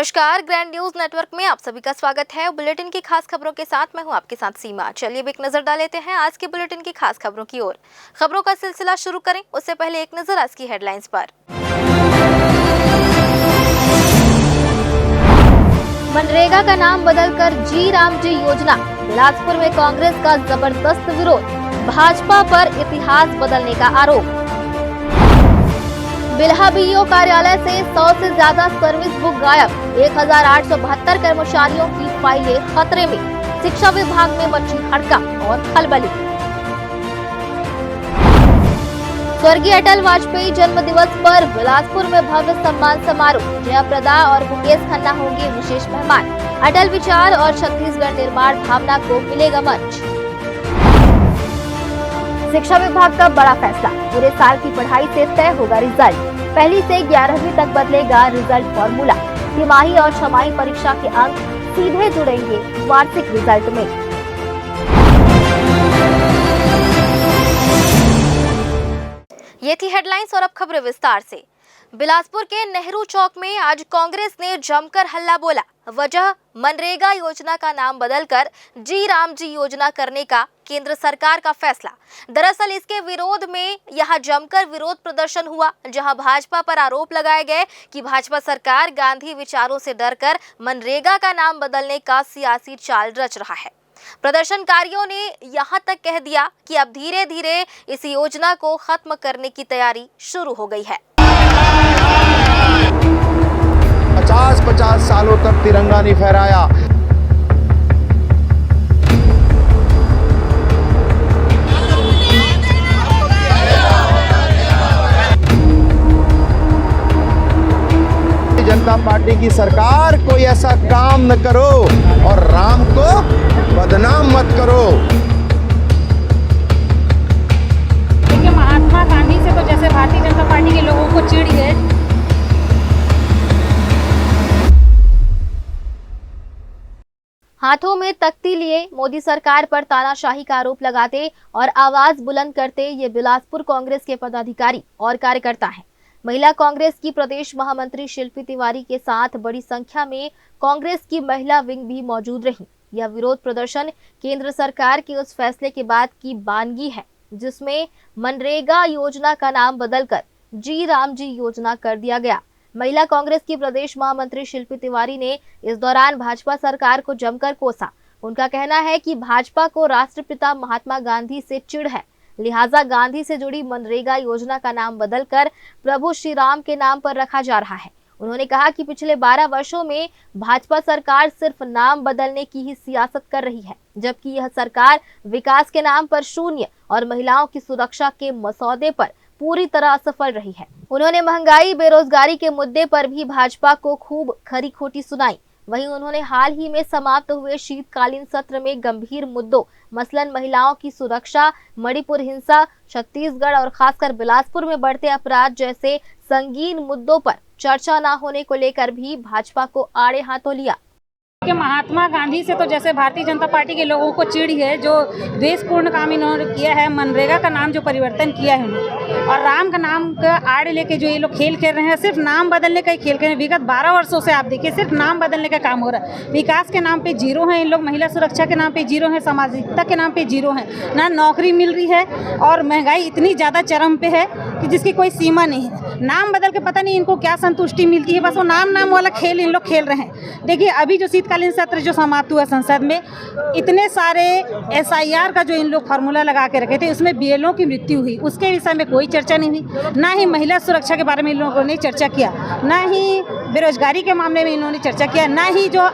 नमस्कार, grand news network में आप सभी का स्वागत है। बुलेटिन की खास खबरों के साथ मैं हूं आपके साथ सीमा। चलिए अब एक नजर डाल लेते हैं आज के बुलेटिन की खास खबरों की ओर। खबरों का सिलसिला शुरू करें उससे पहले एक नजर आज की हेडलाइंस पर। मनरेगा का नाम बदलकर जी राम जी योजना। बिलासपुर में कांग्रेस का जबरदस्त विरोध, भाजपा पर इतिहास बदलने का आरोप। बिल्हा बीईओ कार्यालय से 100 से ज्यादा सर्विस बुक गायब, 1872 कर्मचारियों की फाइलें खतरे में। शिक्षा विभाग में मची हड़कंप और खलबली। स्वर्गीय अटल वाजपेयी जन्म दिवस पर बिलासपुर में भव्य सम्मान समारोह। जयाप्रदा और मुकेश खन्ना होंगे विशेष मेहमान। अटल विचार और छत्तीसगढ़ निर्माण भावना को मिलेगा मंच। शिक्षा विभाग का बड़ा फैसला, पूरे साल की पढ़ाई से तय होगा रिजल्ट। पहली से 11वीं तक बदलेगा रिजल्ट फॉर्मूला। तिमाही और छमाही परीक्षा के अंक सीधे जुड़ेंगे वार्षिक रिजल्ट में। ये थी हेडलाइंस और अब खबरें विस्तार से। बिलासपुर के नेहरू चौक में आज कांग्रेस ने जमकर हल्ला बोला। वजह मनरेगा योजना का नाम बदलकर जी राम जी योजना करने का केंद्र सरकार का फैसला। दरअसल इसके विरोध में यहां जमकर विरोध प्रदर्शन हुआ, जहां भाजपा पर आरोप लगाए गए कि भाजपा सरकार गांधी विचारों से डरकर मनरेगा का नाम बदलने का सियासी चाल रच रहा है। प्रदर्शनकारियों ने यहां तक कह दिया कि अब धीरे धीरे इस योजना को खत्म करने की तैयारी शुरू हो गई है। 50 सालों तक तिरंगा नहीं फहराया। जनता पार्टी की सरकार कोई ऐसा काम न करो और राम को बदनाम मत करो। देखिए, महात्मा गांधी से तो जैसे भारतीय जनता पार्टी के लोगों को चिढ़ है। हाथों में तख्ती लिए मोदी सरकार पर तानाशाही का आरोप लगाते और आवाज बुलंद करते ये बिलासपुर कांग्रेस के पदाधिकारी और कार्यकर्ता हैं। महिला कांग्रेस की प्रदेश महामंत्री शिल्पी तिवारी के साथ बड़ी संख्या में कांग्रेस की महिला विंग भी मौजूद रही। यह विरोध प्रदर्शन केंद्र सरकार के उस फैसले के बाद की बानगी है जिसमें मनरेगा योजना का नाम बदलकर जी राम जी योजना कर दिया गया। महिला कांग्रेस की प्रदेश महामंत्री शिल्पी तिवारी ने इस दौरान भाजपा सरकार को जमकर कोसा। उनका कहना है कि भाजपा को राष्ट्रपिता महात्मा गांधी से चिढ़ है, लिहाजा गांधी से जुड़ी मनरेगा योजना का नाम बदलकर प्रभु श्री राम के नाम पर रखा जा रहा है। उन्होंने कहा कि पिछले 12 वर्षों में भाजपा सरकार सिर्फ नाम बदलने की ही सियासत कर रही है, जबकि यह सरकार विकास के नाम पर शून्य और महिलाओं की सुरक्षा के मसौदे पर पूरी तरह असफल रही है। उन्होंने महंगाई, बेरोजगारी के मुद्दे पर भी भाजपा को खूब खरी खोटी सुनाई। वहीं उन्होंने हाल ही में समाप्त हुए शीतकालीन सत्र में गंभीर मुद्दों मसलन महिलाओं की सुरक्षा, मणिपुर हिंसा, छत्तीसगढ़ और खासकर बिलासपुर में बढ़ते अपराध जैसे संगीन मुद्दों पर चर्चा न होने को लेकर भी भाजपा को आड़े हाथों लिया। कि महात्मा गांधी से तो जैसे भारतीय जनता पार्टी के लोगों को चिढ़ है, जो द्वेषपूर्ण काम इन्होंने किया है। मनरेगा का नाम जो परिवर्तन किया है उन्होंने, और राम का नाम का आड़ लेके जो ये लोग खेल खेल रहे हैं, सिर्फ नाम बदलने का ही खेल खेल रहे हैं। विगत 12 वर्षों से आप देखिए सिर्फ नाम बदलने का काम हो रहा है। विकास के नाम पे जीरो हैं इन लोग, महिला सुरक्षा के नाम पे जीरो हैं, सामाजिकता के नाम पे जीरो हैं। ना नौकरी मिल रही है और महंगाई इतनी ज़्यादा चरम पे है कि जिसकी कोई सीमा नहीं है। नाम बदल के पता नहीं इनको क्या संतुष्टि मिलती है, बस वो नाम वाला खेल इन लोग खेल रहे हैं। देखिए, अभी जो शीतकालीन सत्र जो समाप्त हुआ संसद में, इतने सारे SIR का जो इन लोग फार्मूला लगा के रखे थे, उसमें BLO की मृत्यु हुई, उसके विषय में कोई चर्चा नहीं हुई। ना ही महिला सुरक्षा के बारे में इन लोगों ने चर्चा किया, ना ही बेरोजगारी के मामले में इन्होंने चर्चा किया, ना ही जो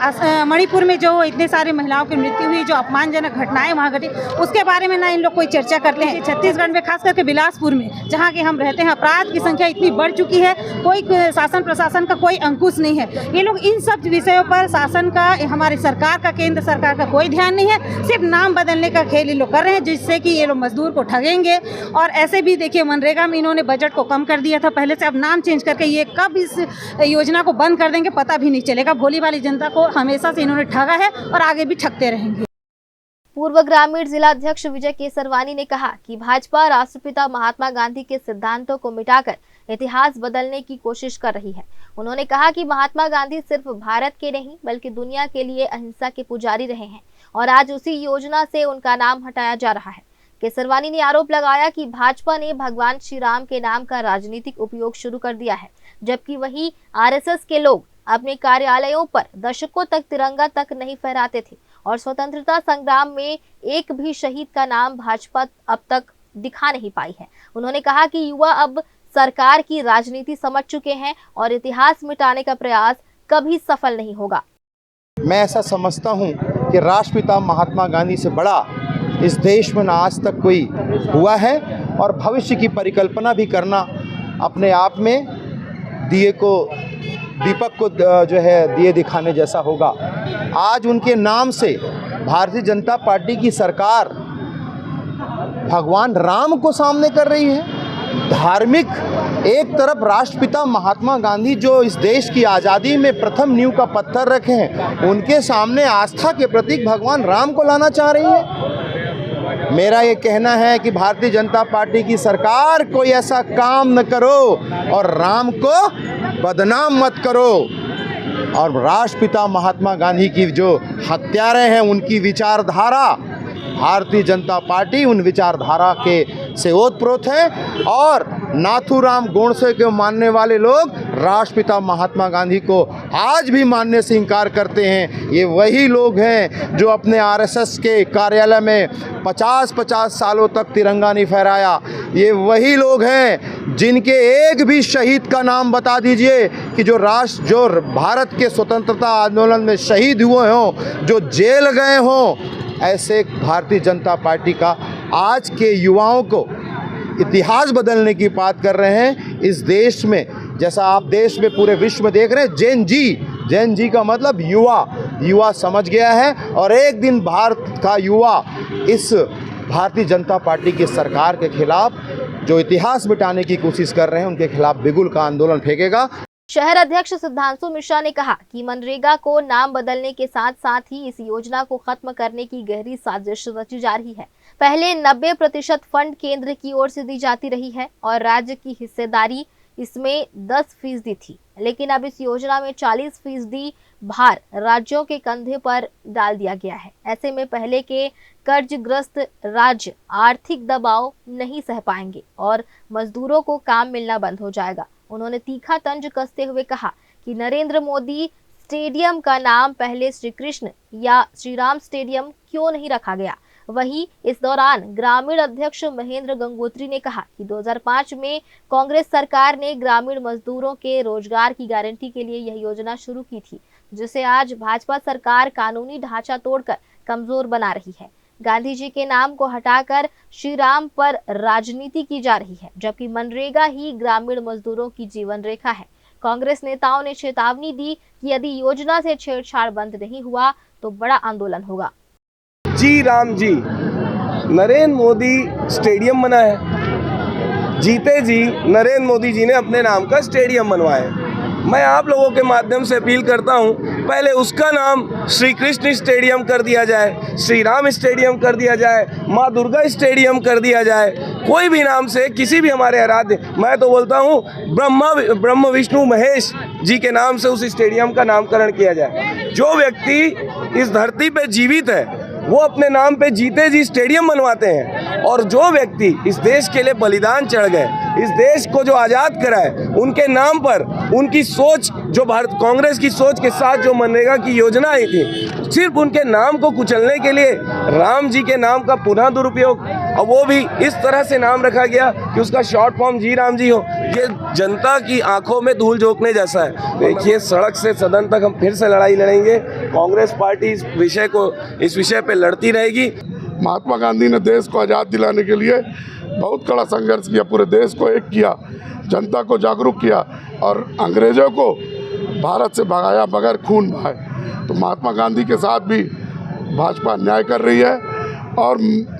मणिपुर में जो इतने सारी महिलाओं की मृत्यु हुई, जो अपमानजनक घटनाएं वहाँ घटी, उसके बारे में ना इन लोग कोई चर्चा करते हैं। छत्तीसगढ़ में खास करके बिलासपुर में जहाँ के हम रहते हैं, अपराध की संख्या इतनी बढ़ चुकी है, कोई शासन प्रशासन का कोई अंकुश नहीं है। ये लोग इन सब विषयों पर शासन का, हमारी सरकार का, केंद्र सरकार का कोई ध्यान नहीं है। सिर्फ नाम बदलने का खेल ये लोग कर रहे हैं, जिससे कि ये लोग मजदूर को ठगेंगे। और ऐसे भी देखिए, मनरेगा में इन्होंने बजट को कम कर दिया था पहले से, अब नाम चेंज करके ये कब इस योजना को बंद कर देंगे पता भी नहीं चलेगा। भोली वाली जनता को हमेशा से इन्होंने ठगा है और आगे भी ठगते रहेंगे। पूर्व ग्रामीण जिला अध्यक्ष विजय केसरवानी ने कहा कि भाजपा राष्ट्रपिता महात्मा गांधी के सिद्धांतों को मिटाकर इतिहास बदलने की कोशिश कर रही है। उन्होंने कहा कि महात्मा गांधी सिर्फ भारत के नहीं बल्कि दुनिया के लिए अहिंसा के पुजारी रहे हैं और आज उसी योजना से उनका नाम हटाया जा रहा है। केसरवानी ने आरोप लगाया कि भाजपा ने भगवान श्री राम के नाम का राजनीतिक उपयोग शुरू कर दिया है, जबकि वही आरएसएस के लोग अपने कार्यालयों पर दशकों तक तिरंगा तक नहीं फहराते थे और स्वतंत्रता संग्राम में एक भी शहीद का नाम भाजपा अब तक दिखा नहीं पाई है। उन्होंने कहा कि युवा अब सरकार की राजनीति समझ चुके हैं और इतिहास मिटाने का प्रयास कभी सफल नहीं होगा। मैं ऐसा समझता हूं कि राष्ट्रपिता महात्मा गांधी से बड़ा इस देश में ना आज तक कोई हुआ है और भविष्य की परिकल्पना भी करना अपने आप में दीपक को जो है दिए दिखाने जैसा होगा। आज उनके नाम से भारतीय जनता पार्टी की सरकार भगवान राम को सामने कर रही है। धार्मिक एक तरफ राष्ट्रपिता महात्मा गांधी जो इस देश की आज़ादी में प्रथम नींव का पत्थर रखे हैं, उनके सामने आस्था के प्रतीक भगवान राम को लाना चाह रही है। मेरा ये कहना है कि भारतीय जनता पार्टी की सरकार कोई ऐसा काम न करो और राम को बदनाम मत करो। और राष्ट्रपिता महात्मा गांधी की जो हत्यारे हैं उनकी विचारधारा, भारतीय जनता पार्टी उन विचारधारा के से ओतप्रोत है और नाथूराम गोडसे के मानने वाले लोग राष्ट्रपिता महात्मा गांधी को आज भी मानने से इनकार करते हैं। ये वही लोग हैं जो अपने आरएसएस के कार्यालय में 50-50 सालों तक तिरंगा नहीं फहराया। ये वही लोग हैं जिनके एक भी शहीद का नाम बता दीजिए कि जो भारत के स्वतंत्रता आंदोलन में शहीद हुए हों, जो जेल गए हों। ऐसे भारतीय जनता पार्टी का आज के युवाओं को इतिहास बदलने की बात कर रहे हैं। इस देश में जैसा आप देश में पूरे विश्व में देख रहे हैं, जेन जी का मतलब युवा समझ गया है और एक दिन भारत का युवा इस भारतीय जनता पार्टी की सरकार के खिलाफ जो इतिहास मिटाने की कोशिश कर रहे हैं उनके खिलाफ बिगुल का आंदोलन फेंकेगा। शहर अध्यक्ष सिद्धांशु मिश्रा ने कहा कि मनरेगा को नाम बदलने के साथ साथ ही इस योजना को खत्म करने की गहरी साजिश रची जा रही है। पहले 90% फंड केंद्र की ओर से दी जाती रही है और राज्य की हिस्सेदारी इसमें 10% थी, लेकिन अब इस योजना में 40% भार राज्यों के कंधे पर डाल दिया गया है। ऐसे में पहले के कर्जग्रस्त राज्य आर्थिक दबाव नहीं सह पाएंगे और मजदूरों को काम मिलना बंद हो जाएगा। उन्होंने तीखा तंज कसते हुए कहा कि नरेंद्र मोदी स्टेडियम का नाम पहले श्री कृष्ण या श्री राम स्टेडियम क्यों नहीं रखा गया। वहीं इस दौरान ग्रामीण अध्यक्ष महेंद्र गंगोत्री ने कहा कि 2005 में कांग्रेस सरकार ने ग्रामीण मजदूरों के रोजगार की गारंटी के लिए यह योजना शुरू की थी, जिसे आज भाजपा सरकार कानूनी ढांचा तोड़कर कमजोर बना रही है। गांधी जी के नाम को हटाकर श्री राम पर राजनीति की जा रही है, जबकि मनरेगा ही ग्रामीण मजदूरों की जीवन रेखा है। कांग्रेस नेताओं ने चेतावनी दी कि यदि योजना से छेड़छाड़ बंद नहीं हुआ तो बड़ा आंदोलन होगा। जी राम जी, नरेंद्र मोदी स्टेडियम बना है, जीते जी नरेंद्र मोदी जी ने अपने नाम का स्टेडियम बनवाया है। मैं आप लोगों के माध्यम से अपील करता हूं, पहले उसका नाम श्री कृष्ण स्टेडियम कर दिया जाए, श्री राम स्टेडियम कर दिया जाए, माँ दुर्गा स्टेडियम कर दिया जाए, कोई भी नाम से किसी भी हमारे आराध्य, मैं तो बोलता हूं ब्रह्म विष्णु महेश जी के नाम से उस स्टेडियम का नामकरण किया जाए। जो व्यक्ति इस धरती पे जीवित है वो अपने नाम पे जीते जी स्टेडियम बनवाते हैं, और जो व्यक्ति इस देश के लिए बलिदान चढ़ गए, इस देश को जो आज़ाद कराए, उनके नाम पर उनकी सोच, जो भारत कांग्रेस की सोच के साथ जो मनरेगा की योजना आई थी, सिर्फ उनके नाम को कुचलने के लिए राम जी के नाम का पुनः दुरुपयोग, और वो भी इस तरह से नाम रखा गया कि उसका शॉर्ट फॉर्म जी राम जी हो। ये जनता की आंखों में धूल झोंकने जैसा है। देखिए, सड़क से सदन तक हम फिर से लड़ाई लड़ेंगे। कांग्रेस पार्टी इस विषय पे लड़ती रहेगी। महात्मा गांधी ने देश को आज़ाद दिलाने के लिए बहुत कड़ा संघर्ष किया, पूरे देश को एक किया, जनता को जागरूक किया और अंग्रेजों को भारत से भगाया बगैर खून बहाए। तो महात्मा गांधी के साथ भी भाजपा अन्याय कर रही है और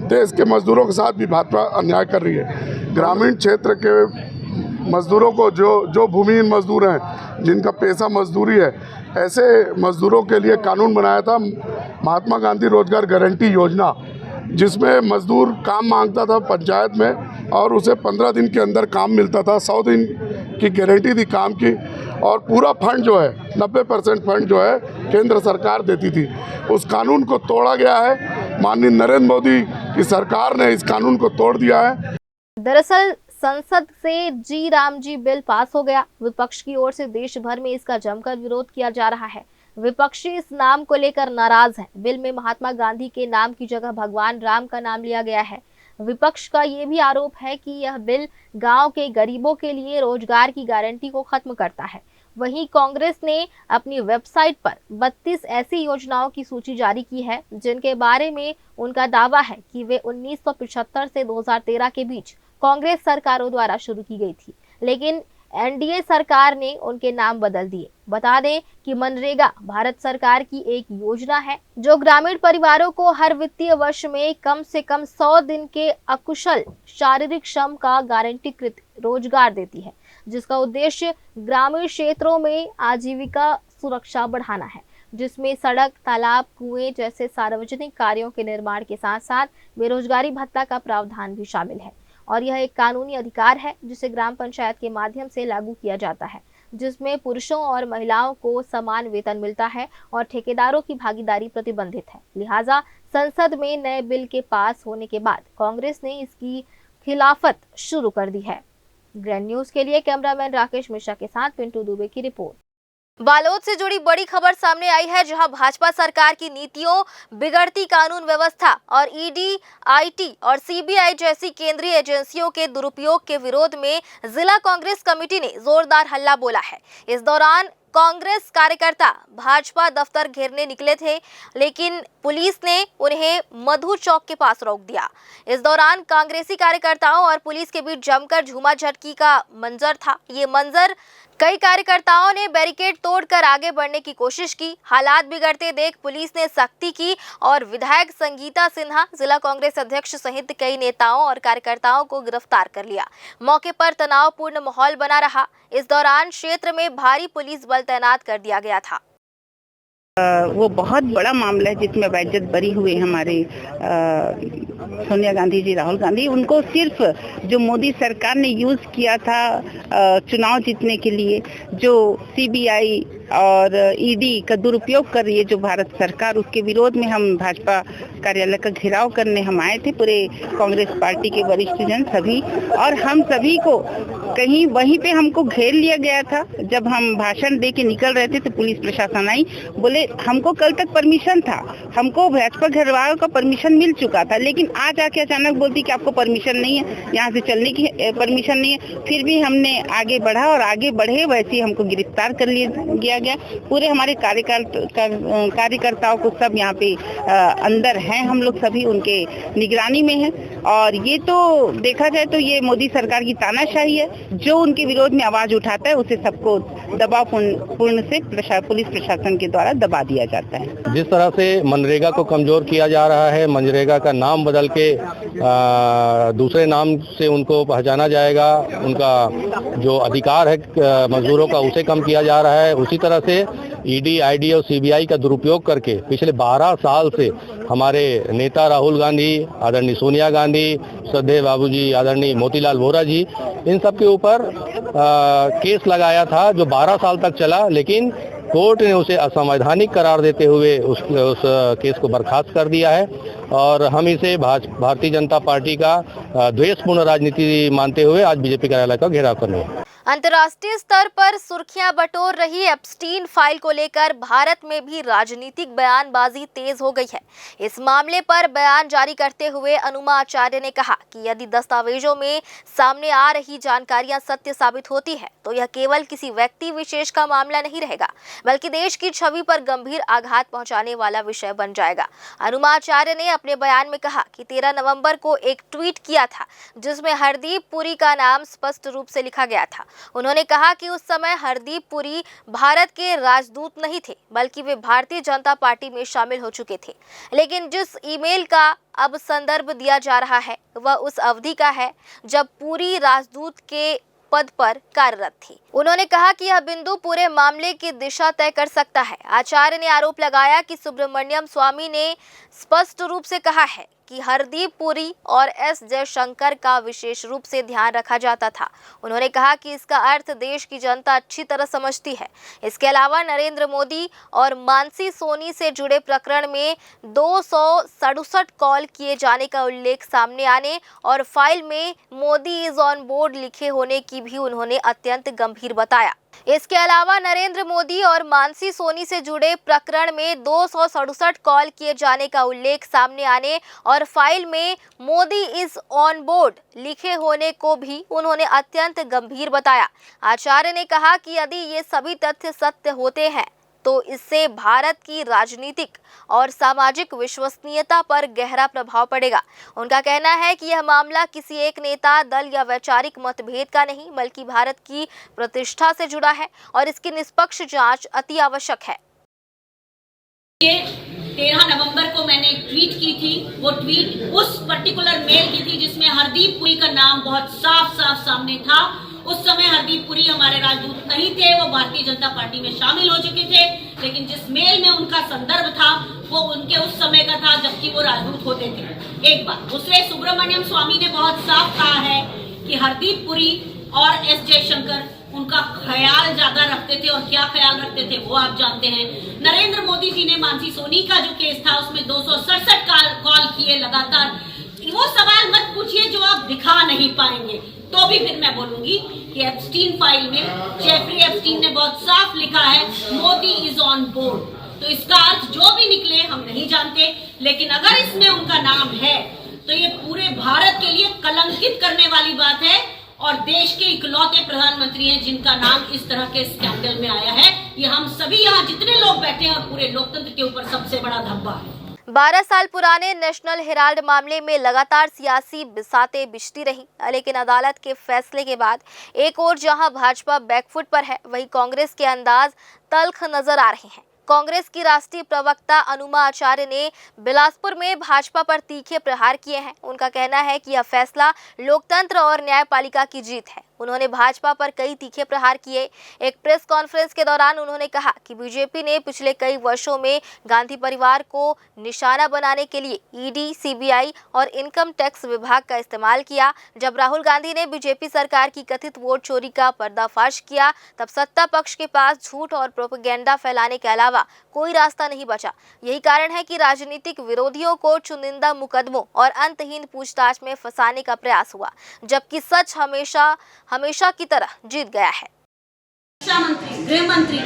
देश के मजदूरों के साथ भी भाजपा अन्याय कर रही है। ग्रामीण क्षेत्र के मजदूरों को, जो भूमिहीन मजदूर हैं, जिनका पेशा मजदूरी है, ऐसे मजदूरों के लिए कानून बनाया था महात्मा गांधी रोजगार गारंटी योजना। जिसमें मजदूर काम मांगता था पंचायत में और उसे 15 दिन के अंदर काम मिलता था, 100 दिन की गारंटी थी काम की, और पूरा फंड जो है 90% फंड जो है केंद्र सरकार देती थी। उस कानून को तोड़ा गया है। माननीय नरेंद्र मोदी की सरकार ने इस कानून को तोड़ दिया है। दरअसल संसद से जी राम जी बिल पास हो गया। विपक्ष की ओर से देश भर में इसका जमकर विरोध किया जा रहा है। विपक्षी इस नाम को लेकर नाराज हैं। बिल में महात्मा गांधी के नाम की जगह भगवान राम का नाम लिया गया है। विपक्ष का ये भी आरोप है कि यह बिल गांव के गरीबों के लिए रोजगार की गारंटी को खत्म करता है। वहीं कांग्रेस ने अपनी वेबसाइट पर 32 ऐसी योजनाओं की सूची जारी की है जिनके बारे में उनका दावा है कि वे 1975 से 2013 के बीच कांग्रेस सरकारों द्वारा शुरू की गई थी, लेकिन एनडीए सरकार ने उनके नाम बदल दिए। बता दें कि मनरेगा भारत सरकार की एक योजना है जो ग्रामीण परिवारों को हर वित्तीय वर्ष में कम से कम 100 दिन के अकुशल शारीरिक श्रम का गारंटीकृत रोजगार देती है, जिसका उद्देश्य ग्रामीण क्षेत्रों में आजीविका सुरक्षा बढ़ाना है, जिसमें सड़क, तालाब, कुएं जैसे सार्वजनिक कार्यों के निर्माण के साथ साथ बेरोजगारी भत्ता का प्रावधान भी शामिल है। और यह एक कानूनी अधिकार है जिसे ग्राम पंचायत के माध्यम से लागू किया जाता है, जिसमें पुरुषों और महिलाओं को समान वेतन मिलता है और ठेकेदारों की भागीदारी प्रतिबंधित है। लिहाजा संसद में नए बिल के पास होने के बाद कांग्रेस ने इसकी खिलाफत शुरू कर दी है। ग्रैंड न्यूज के लिए कैमरामैन राकेश मिश्रा के साथ पिंटू दुबे की रिपोर्ट। बालोद से जुड़ी बड़ी खबर सामने आई है, जहां भाजपा सरकार की नीतियों, बिगड़ती कानून व्यवस्था और ईडी, आईटी और सीबीआई जैसी केंद्रीय एजेंसियों के दुरुपयोग के विरोध में जिला कांग्रेस कमेटी ने जोरदार हल्ला बोला है। इस दौरान कांग्रेस कार्यकर्ता भाजपा दफ्तर घेरने निकले थे, लेकिन पुलिस ने उन्हें मधु चौक के पास रोक दिया। इस दौरान कांग्रेसी कार्यकर्ताओं और पुलिस के बीच जमकर झूमाझटकी का मंजर था। ये मंजर कई कार्यकर्ताओं ने बैरिकेड तोड़कर आगे बढ़ने की कोशिश की। हालात बिगड़ते देख पुलिस ने सख्ती की और विधायक संगीता सिन्हा, जिला कांग्रेस अध्यक्ष सहित कई नेताओं और कार्यकर्ताओं को गिरफ्तार कर लिया। मौके पर तनावपूर्ण माहौल बना रहा। इस दौरान क्षेत्र में भारी पुलिस बल तैनात कर दिया गया था। वो बहुत बड़ा मामला है जिसमें बेइज्जत बरी हुए हमारे सोनिया गांधी जी, राहुल गांधी। उनको सिर्फ जो मोदी सरकार ने यूज किया था चुनाव जीतने के लिए, जो सीबीआई और ईडी का दुरुपयोग कर रही है जो भारत सरकार, उसके विरोध में हम भाजपा कार्यालय का घेराव करने हम आए थे। पूरे कांग्रेस पार्टी के वरिष्ठ जन सभी, और हम सभी को कहीं वहीं पे हमको घेर लिया गया था। जब हम भाषण दे के निकल रहे थे तो पुलिस प्रशासन आई, बोले हमको कल तक परमिशन था, हमको भाजपा घेराव का परमिशन मिल चुका था, लेकिन आज आके अचानक बोलती कि आपको परमिशन नहीं है, यहाँ से चलने की परमिशन नहीं है। फिर भी हमने आगे बढ़ा और आगे बढ़े वैसे ही हमको गिरफ्तार कर लिया गया। पूरे हमारे कार्यकर्ताओं को सब यहाँ पे अंदर हैं, हम लोग सभी उनके निगरानी में हैं। और ये तो देखा जाए तो ये मोदी सरकार की तानाशाही है। जो उनके विरोध में आवाज उठाता है उसे सबको दबाव पूर्ण से पुलिस प्रशासन के द्वारा दबा दिया जाता है। जिस तरह से मनरेगा को कमजोर किया जा रहा है, मनरेगा का नाम बदल के दूसरे नाम से उनको पहचाना जाएगा, उनका जो अधिकार है मजदूरों का उसे कम किया जा रहा है। उसी तरह से ईडी, आईडी और सीबीआई का दुरुपयोग करके पिछले 12 साल से हमारे नेता राहुल गांधी, आदरणीय सोनिया गांधी, श्रद्धेय बाबूजी आदरणीय मोतीलाल वोरा जी, इन सब के ऊपर केस लगाया था जो 12 साल तक चला, लेकिन कोर्ट ने उसे असंवैधानिक करार देते हुए उस केस को बर्खास्त कर दिया है। और हम इसे भारतीय जनता पार्टी का द्वेषपूर्ण राजनीति मानते हुए आज बीजेपी कार्यालय का घेराव करने। अंतर्राष्ट्रीय स्तर पर सुर्खियां बटोर रही एप्स्टीन फाइल को लेकर भारत में भी राजनीतिक बयानबाजी तेज हो गई है। इस मामले पर बयान जारी करते हुए अनुमा आचार्य ने कहा कि यदि दस्तावेजों में सामने आ रही जानकारियां सत्य साबित होती है तो यह केवल किसी व्यक्ति विशेष का मामला नहीं रहेगा, बल्कि देश की छवि पर गंभीर आघात पहुंचाने वाला विषय बन जाएगा। अनुमा आचार्य ने अपने बयान में कहा कि 13 नवंबर को एक ट्वीट किया था जिसमें हरदीप पुरी का नाम स्पष्ट रूप से लिखा गया था। उन्होंने कहा कि उस समय हरदीप पुरी भारत के राजदूत नहीं थे, बल्कि वे भारतीय जनता पार्टी में शामिल हो चुके थे। लेकिन जिस ईमेल का अब संदर्भ दिया जा रहा है वह उस अवधि का है जब पुरी राजदूत के पद पर कार्यरत थी। उन्होंने कहा कि यह बिंदु पूरे मामले की दिशा तय कर सकता है। आचार्य ने आरोप लगाया कि सुब्रमण्यम स्वामी ने स्पष्ट रूप से कहा है कि हरदीप पुरी और एस जयशंकर का विशेष रूप से ध्यान रखा जाता था। उन्होंने कहा कि इसका अर्थ देश की जनता अच्छी तरह समझती है। इसके अलावा नरेंद्र मोदी और मानसी सोनी से जुड़े प्रकरण में 267 कॉल किए जाने का उल्लेख सामने आने और फाइल में मोदी इज ऑन बोर्ड लिखे होने की भी उन्होंने अत्यंत गंभीर बताया। इसके अलावा नरेंद्र मोदी और मानसी सोनी से जुड़े प्रकरण में 267 कॉल किए जाने का उल्लेख सामने आने और फाइल में मोदी इज ऑन बोर्ड लिखे होने को भी उन्होंने अत्यंत गंभीर बताया। आचार्य ने कहा कि यदि ये सभी तथ्य सत्य होते हैं तो इससे भारत की राजनीतिक और सामाजिक विश्वसनीयता पर गहरा प्रभाव पड़ेगा। उनका कहना है कि यह मामला किसी एक नेता, दल या वैचारिक मतभेद का नहीं बल्कि भारत की प्रतिष्ठा से जुड़ा है और इसकी निष्पक्ष जांच अति आवश्यक है। 13 नवंबर को मैंने एक ट्वीट की थी। वो ट्वीट उस पर्टिकुलर मेल की थी जिसमें हरदीप पुरी का नाम बहुत साफ सामने था। उस समय हरदीप पुरी हमारे राजदूत नहीं थे, वो भारतीय जनता पार्टी में शामिल हो चुके थे, लेकिन जिस मेल में उनका संदर्भ था वो उनके उस समय का था जबकि वो राजदूत होते थे। एक बात। दूसरे, सुब्रमण्यम स्वामी ने बहुत साफ कहा है कि हरदीप पुरी और एस जयशंकर उनका ख्याल ज्यादा रखते थे और क्या ख्याल रखते थे वो आप जानते हैं। नरेंद्र मोदी जी ने मानसी सोनी का जो केस था उसमें 267 कॉल किए लगातार। वो सवाल मत पूछिए जो आप दिखा नहीं पाएंगे। तो भी फिर मैं बोलूंगी कि एप्स्टीन फाइल में जेफरी एप्स्टीन ने बहुत साफ लिखा है मोदी इज ऑन बोर्ड। तो इसका अर्थ जो भी निकले हम नहीं जानते, लेकिन अगर इसमें उनका नाम है तो ये पूरे भारत के लिए कलंकित करने वाली बात है और देश के इकलौते प्रधानमंत्री हैं जिनका नाम इस तरह के स्कैंडल में आया है। ये हम सभी यहाँ जितने लोग बैठे हैं और पूरे लोकतंत्र के ऊपर सबसे बड़ा धब्बा है। 12 साल पुराने नेशनल हेराल्ड मामले में लगातार सियासी बिसातें बिछती रही, लेकिन अदालत के फैसले के बाद एक और जहां भाजपा बैकफुट पर है, वहीं कांग्रेस के अंदाज तल्ख नजर आ रहे हैं। कांग्रेस की राष्ट्रीय प्रवक्ता अनुमा आचार्य ने बिलासपुर में भाजपा पर तीखे प्रहार किए हैं। उनका कहना है कि यह फैसला लोकतंत्र और न्यायपालिका की जीत है। उन्होंने भाजपा पर कई तीखे प्रहार किए। एक प्रेस कॉन्फ्रेंस के दौरान उन्होंने कहा कि बीजेपी ने पिछले कई वर्षों में गांधी परिवार को निशाना बनाने के लिए ईडी, सीबीआई और इनकम टैक्स विभाग का इस्तेमाल किया। जब राहुल गांधी ने बीजेपी सरकार की कथित वोट चोरी का पर्दाफाश किया, तब सत्ता पक्ष के पास झूठ और प्रोपेगेंडा फैलाने के अलावा कोई रास्ता नहीं बचा। यही कारण है कि राजनीतिक विरोधियों को चुनिंदा मुकदमों और अंतहीन पूछताछ में फंसाने का प्रयास हुआ, जबकि सच हमेशा की तरह जीत गया है। रक्षा मंत्री, गृह मंत्री,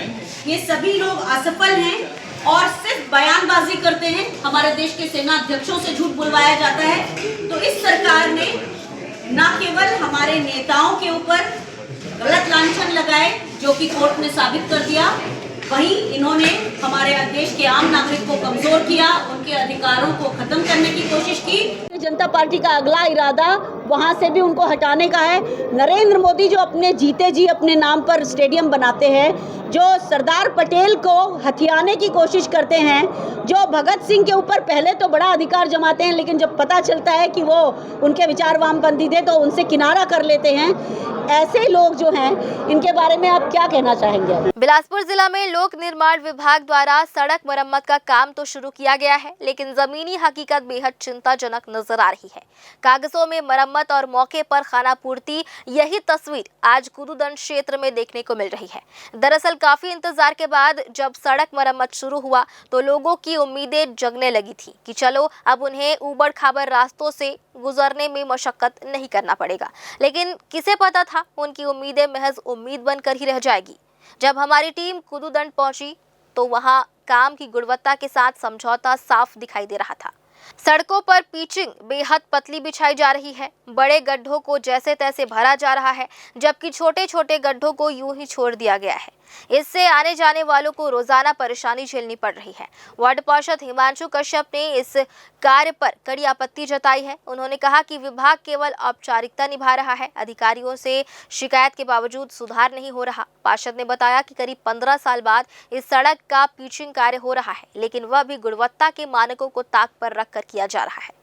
ये सभी लोग असफल हैं और सिर्फ बयानबाजी करते हैं। हमारे देश के सेना अध्यक्षों से झूठ बुलवाया जाता है। तो इस सरकार ने न केवल हमारे नेताओं के ऊपर गलत लांछन लगाए जो कि कोर्ट ने साबित कर दिया, वहीं इन्होंने हमारे देश के आम नागरिक को कमजोर किया, उनके अधिकारों को खत्म करने की कोशिश की। जनता पार्टी का अगला इरादा वहां से भी उनको हटाने का है। नरेंद्र मोदी जो अपने जीते जी अपने नाम पर स्टेडियम बनाते हैं, जो सरदार पटेल को हथियाने की कोशिश करते हैं, जो भगत सिंह के ऊपर पहले तो बड़ा अधिकार जमाते हैं, लेकिन जब पता चलता है कि वो उनके विचार वामपंथी थे तो उनसे किनारा कर लेते हैं। ऐसे लोग जो हैं, इनके बारे में आप क्या कहना चाहेंगे? बिलासपुर जिला में लोक निर्माण विभाग द्वारा सड़क मरम्मत का काम तो शुरू किया गया है, लेकिन जमीनी हकीकत बेहद चिंताजनक नजर आ रही है। कागजों में मरम्मत और मौके पर खानापूर्ति, यही तस्वीर आज कुदुदंड क्षेत्र में देखने को मिल रही है। दरअसल काफी इंतजार के बाद जब सड़क मरम्मत शुरू हुआ तो लोगों की उम्मीदें जगने लगी थी कि चलो अब उन्हें ऊबड़ खाबड़ रास्तों से गुजरने में मशक्कत नहीं करना पड़ेगा, लेकिन किसे पता था उनकी उम्मीदें महज उम्मीद बनकर ही रह जाएगी। जब हमारी टीम कुदुदंड पहुंची तो वहां काम की गुणवत्ता के साथ समझौता साफ दिखाई दे रहा था। सड़कों पर पिचिंग बेहद पतली बिछाई जा रही है, बड़े गड्ढों को जैसे तैसे भरा जा रहा है, जबकि छोटे छोटे गड्ढों को यूं ही छोड़ दिया गया है। इससे आने जाने वालों को रोजाना परेशानी झेलनी पड़ रही है। वार्ड पार्षद हिमांशु कश्यप ने इस कार्य पर कड़ी आपत्ति जताई है। उन्होंने कहा कि विभाग केवल औपचारिकता निभा रहा है, अधिकारियों से शिकायत के बावजूद सुधार नहीं हो रहा। पार्षद ने बताया कि करीब 15 साल बाद इस सड़क का पिचिंग कार्य हो रहा है, लेकिन वह भी गुणवत्ता के मानकों को ताक पर रखकर किया जा रहा है।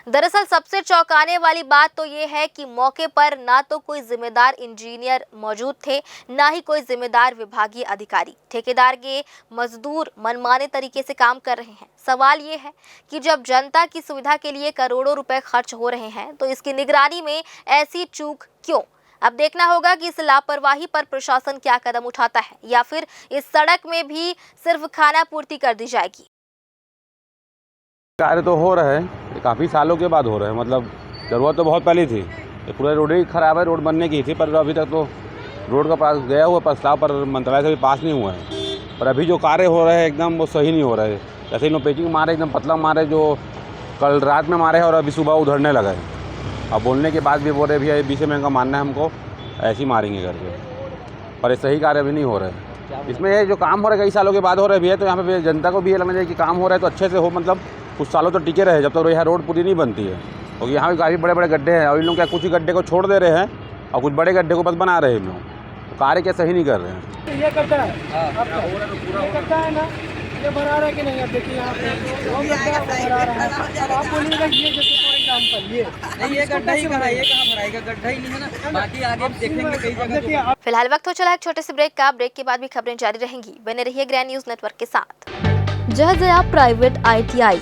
दरअसल सबसे चौंकाने वाली बात तो ये है कि मौके पर ना तो कोई जिम्मेदार इंजीनियर मौजूद थे, ना ही कोई जिम्मेदार विभागीय अधिकारी। ठेकेदार के मजदूर मनमाने तरीके से काम कर रहे हैं। सवाल ये है कि जब जनता की सुविधा के लिए करोड़ों रुपए खर्च हो रहे हैं तो इसकी निगरानी में ऐसी चूक क्यों? अब देखना होगा कि इस लापरवाही पर प्रशासन क्या कदम उठाता है, या फिर इस सड़क में भी सिर्फ खाना पूर्ति कर दी जाएगी। कार्य तो हो रहा है, काफ़ी सालों के बाद हो रहा है। मतलब ज़रूरत तो बहुत पहले थी, पूरा रोड ही खराब है, रोड बनने की थी, पर अभी तक तो रोड का पास गया हुआ प्रस्ताव पर मंत्रालय से भी पास नहीं हुआ है। पर अभी जो कार्य हो रहे हैं एकदम वो सही नहीं हो रहे हैं। जैसे इन लोग पेचिंग मारे, एकदम पतला मारे, जो कल रात में मारे हैं और अभी सुबह उधरने लगा है। अब बोलने के बाद भी बोल रहे भैया बीच में का मानना है हमको ऐसे ही मारेंगे करके, पर सही कार्य अभी नहीं हो रहा है। इसमें ये जो काम हो रहा है कई सालों के बाद हो रहा है भैया, तो यहाँ पे जनता को भी ये लगना चाहिए कि काम हो रहा है तो अच्छे से हो, मतलब कुछ सालों तो टिके रहे जब तक यहाँ रोड पूरी नहीं बनती है। क्योंकि यहाँ भी काफ़ी बड़े बड़े गड्ढे हैं और इन लोग क्या कुछ ही गड्ढे को छोड़ दे रहे हैं और कुछ बड़े गड्ढे को बस बना रहे हैं। इन लोग तो कार्य क्या सही नहीं कर रहे हैं। ये गड्ढा है, ये गड्ढा है ना, ये भरा रहा है कि नहीं? अब देखिए यहाँ पे भरा रहा है। अब आप बोलिएगा ये जैसे फॉर एग्जाम्पल ये गड्ढा ही कहाँ है, ये कहाँ भराएगा? गड्ढा ही नहीं है ना, बाकी आगे देखेंगे कई जगह। फिलहाल वक्त हो चला एक छोटे से ब्रेक का। ब्रेक के बाद भी खबरें जारी रहेंगी। बने रहिए ग्रैंड न्यूज नेटवर्क के साथ। जयजया प्राइवेट ITI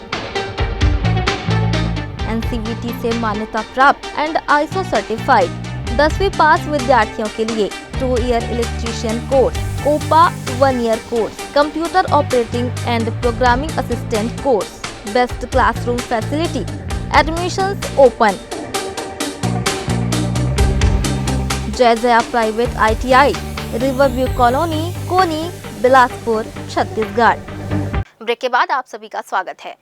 NCVT से मान्यता प्राप्त एंड ISO सर्टिफाइड 10वीं पास विद्यार्थियों के लिए 2 year electrician course, OPA 1 year course, computer operating and programming assistant course, best classroom facility, admissions open. Jayjaya private ITI, Riverview colony, Koni, Bilaspur, Chhattisgarh. Break के बाद आप सभी का स्वागत है।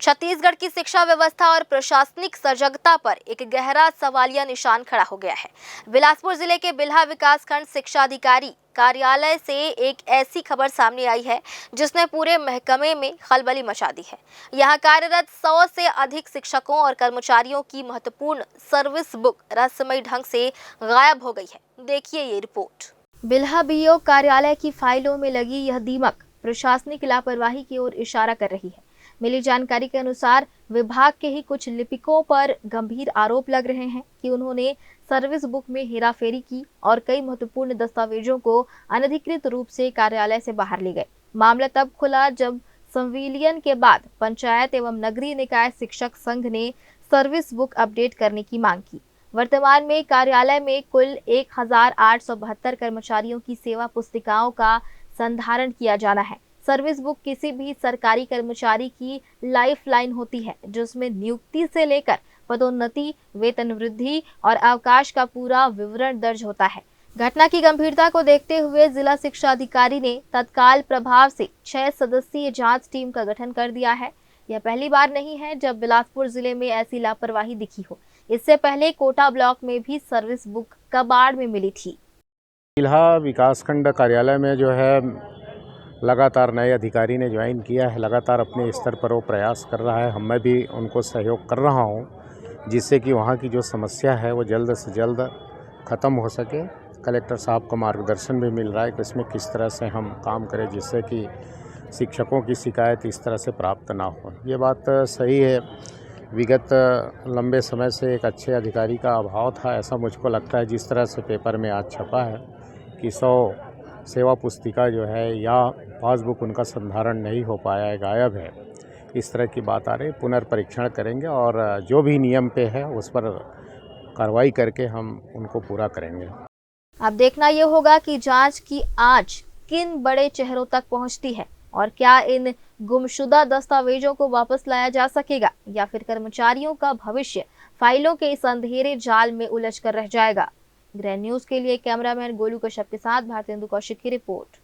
छत्तीसगढ़ की शिक्षा व्यवस्था और प्रशासनिक सजगता पर एक गहरा सवालिया निशान खड़ा हो गया है। बिलासपुर जिले के बिल्हा विकासखंड शिक्षा अधिकारी कार्यालय से एक ऐसी खबर सामने आई है जिसने पूरे महकमे में खलबली मचा दी है। यहाँ कार्यरत 100 से अधिक शिक्षकों और कर्मचारियों की महत्वपूर्ण सर्विस बुक रहस्यमयी ढंग से गायब हो गई है। देखिए ये रिपोर्ट। बिल्हा BO कार्यालय की फाइलों में लगी यह दीमक प्रशासनिक लापरवाही की ओर इशारा कर रही है। मिली जानकारी के अनुसार विभाग के ही कुछ लिपिकों पर गंभीर आरोप लग रहे हैं कि उन्होंने सर्विस बुक में हेराफेरी की और कई महत्वपूर्ण दस्तावेजों को अनधिकृत रूप से कार्यालय से बाहर ले गए। मामला तब खुला जब संविलियन के बाद पंचायत एवं नगरीय निकाय शिक्षक संघ ने सर्विस बुक अपडेट करने की मांग की। वर्तमान में कार्यालय में कुल 1872 कर्मचारियों की सेवा पुस्तिकाओं का संधारण किया जाना है। सर्विस बुक किसी भी सरकारी कर्मचारी की लाइफलाइन होती है, जिसमें नियुक्ति से लेकर पदोन्नति, वेतन वृद्धि और अवकाश का पूरा विवरण दर्ज होता है। घटना की गंभीरता को देखते हुए जिला शिक्षा अधिकारी ने तत्काल प्रभाव से 6 सदस्यीय जांच टीम का गठन कर दिया है। यह पहली बार नहीं है जब बिलासपुर जिले में ऐसी लापरवाही दिखी हो। इससे पहले कोटा ब्लॉक में भी सर्विस बुक कबाड़ में मिली थी। बिल्हा विकासखंड कार्यालय में जो है लगातार नए अधिकारी ने ज्वाइन किया है, लगातार अपने स्तर पर वो प्रयास कर रहा है। मैं भी उनको सहयोग कर रहा हूँ जिससे कि वहाँ की जो समस्या है वो जल्द से जल्द ख़त्म हो सके। कलेक्टर साहब का मार्गदर्शन भी मिल रहा है कि इसमें किस तरह से हम काम करें जिससे कि शिक्षकों की शिकायत इस तरह से प्राप्त ना हो। ये बात सही है, विगत लंबे समय से एक अच्छे अधिकारी का अभाव था, ऐसा मुझको लगता है। जिस तरह से पेपर में आज छपा है कि 100 सेवा पुस्तिका जो है या पासबुक उनका संधारण नहीं हो पाया है, गायब है, इस तरह की बात आ रही। पुनर्परीक्षण करेंगे और जो भी नियम पे है उस पर कार्रवाई करके हम उनको पूरा करेंगे। अब देखना ये होगा कि जांच की आंच किन बड़े चेहरों तक पहुंचती है और क्या इन गुमशुदा दस्तावेजों को वापस लाया जा सकेगा या फिर कर्मचारियों का भविष्य फाइलों के इस अंधेरे जाल में उलझ कर रह जाएगा। ग्रैंड न्यूज के लिए कैमरामैन गोलू कश्यप के साथ भारतेंदु कौशिक की रिपोर्ट।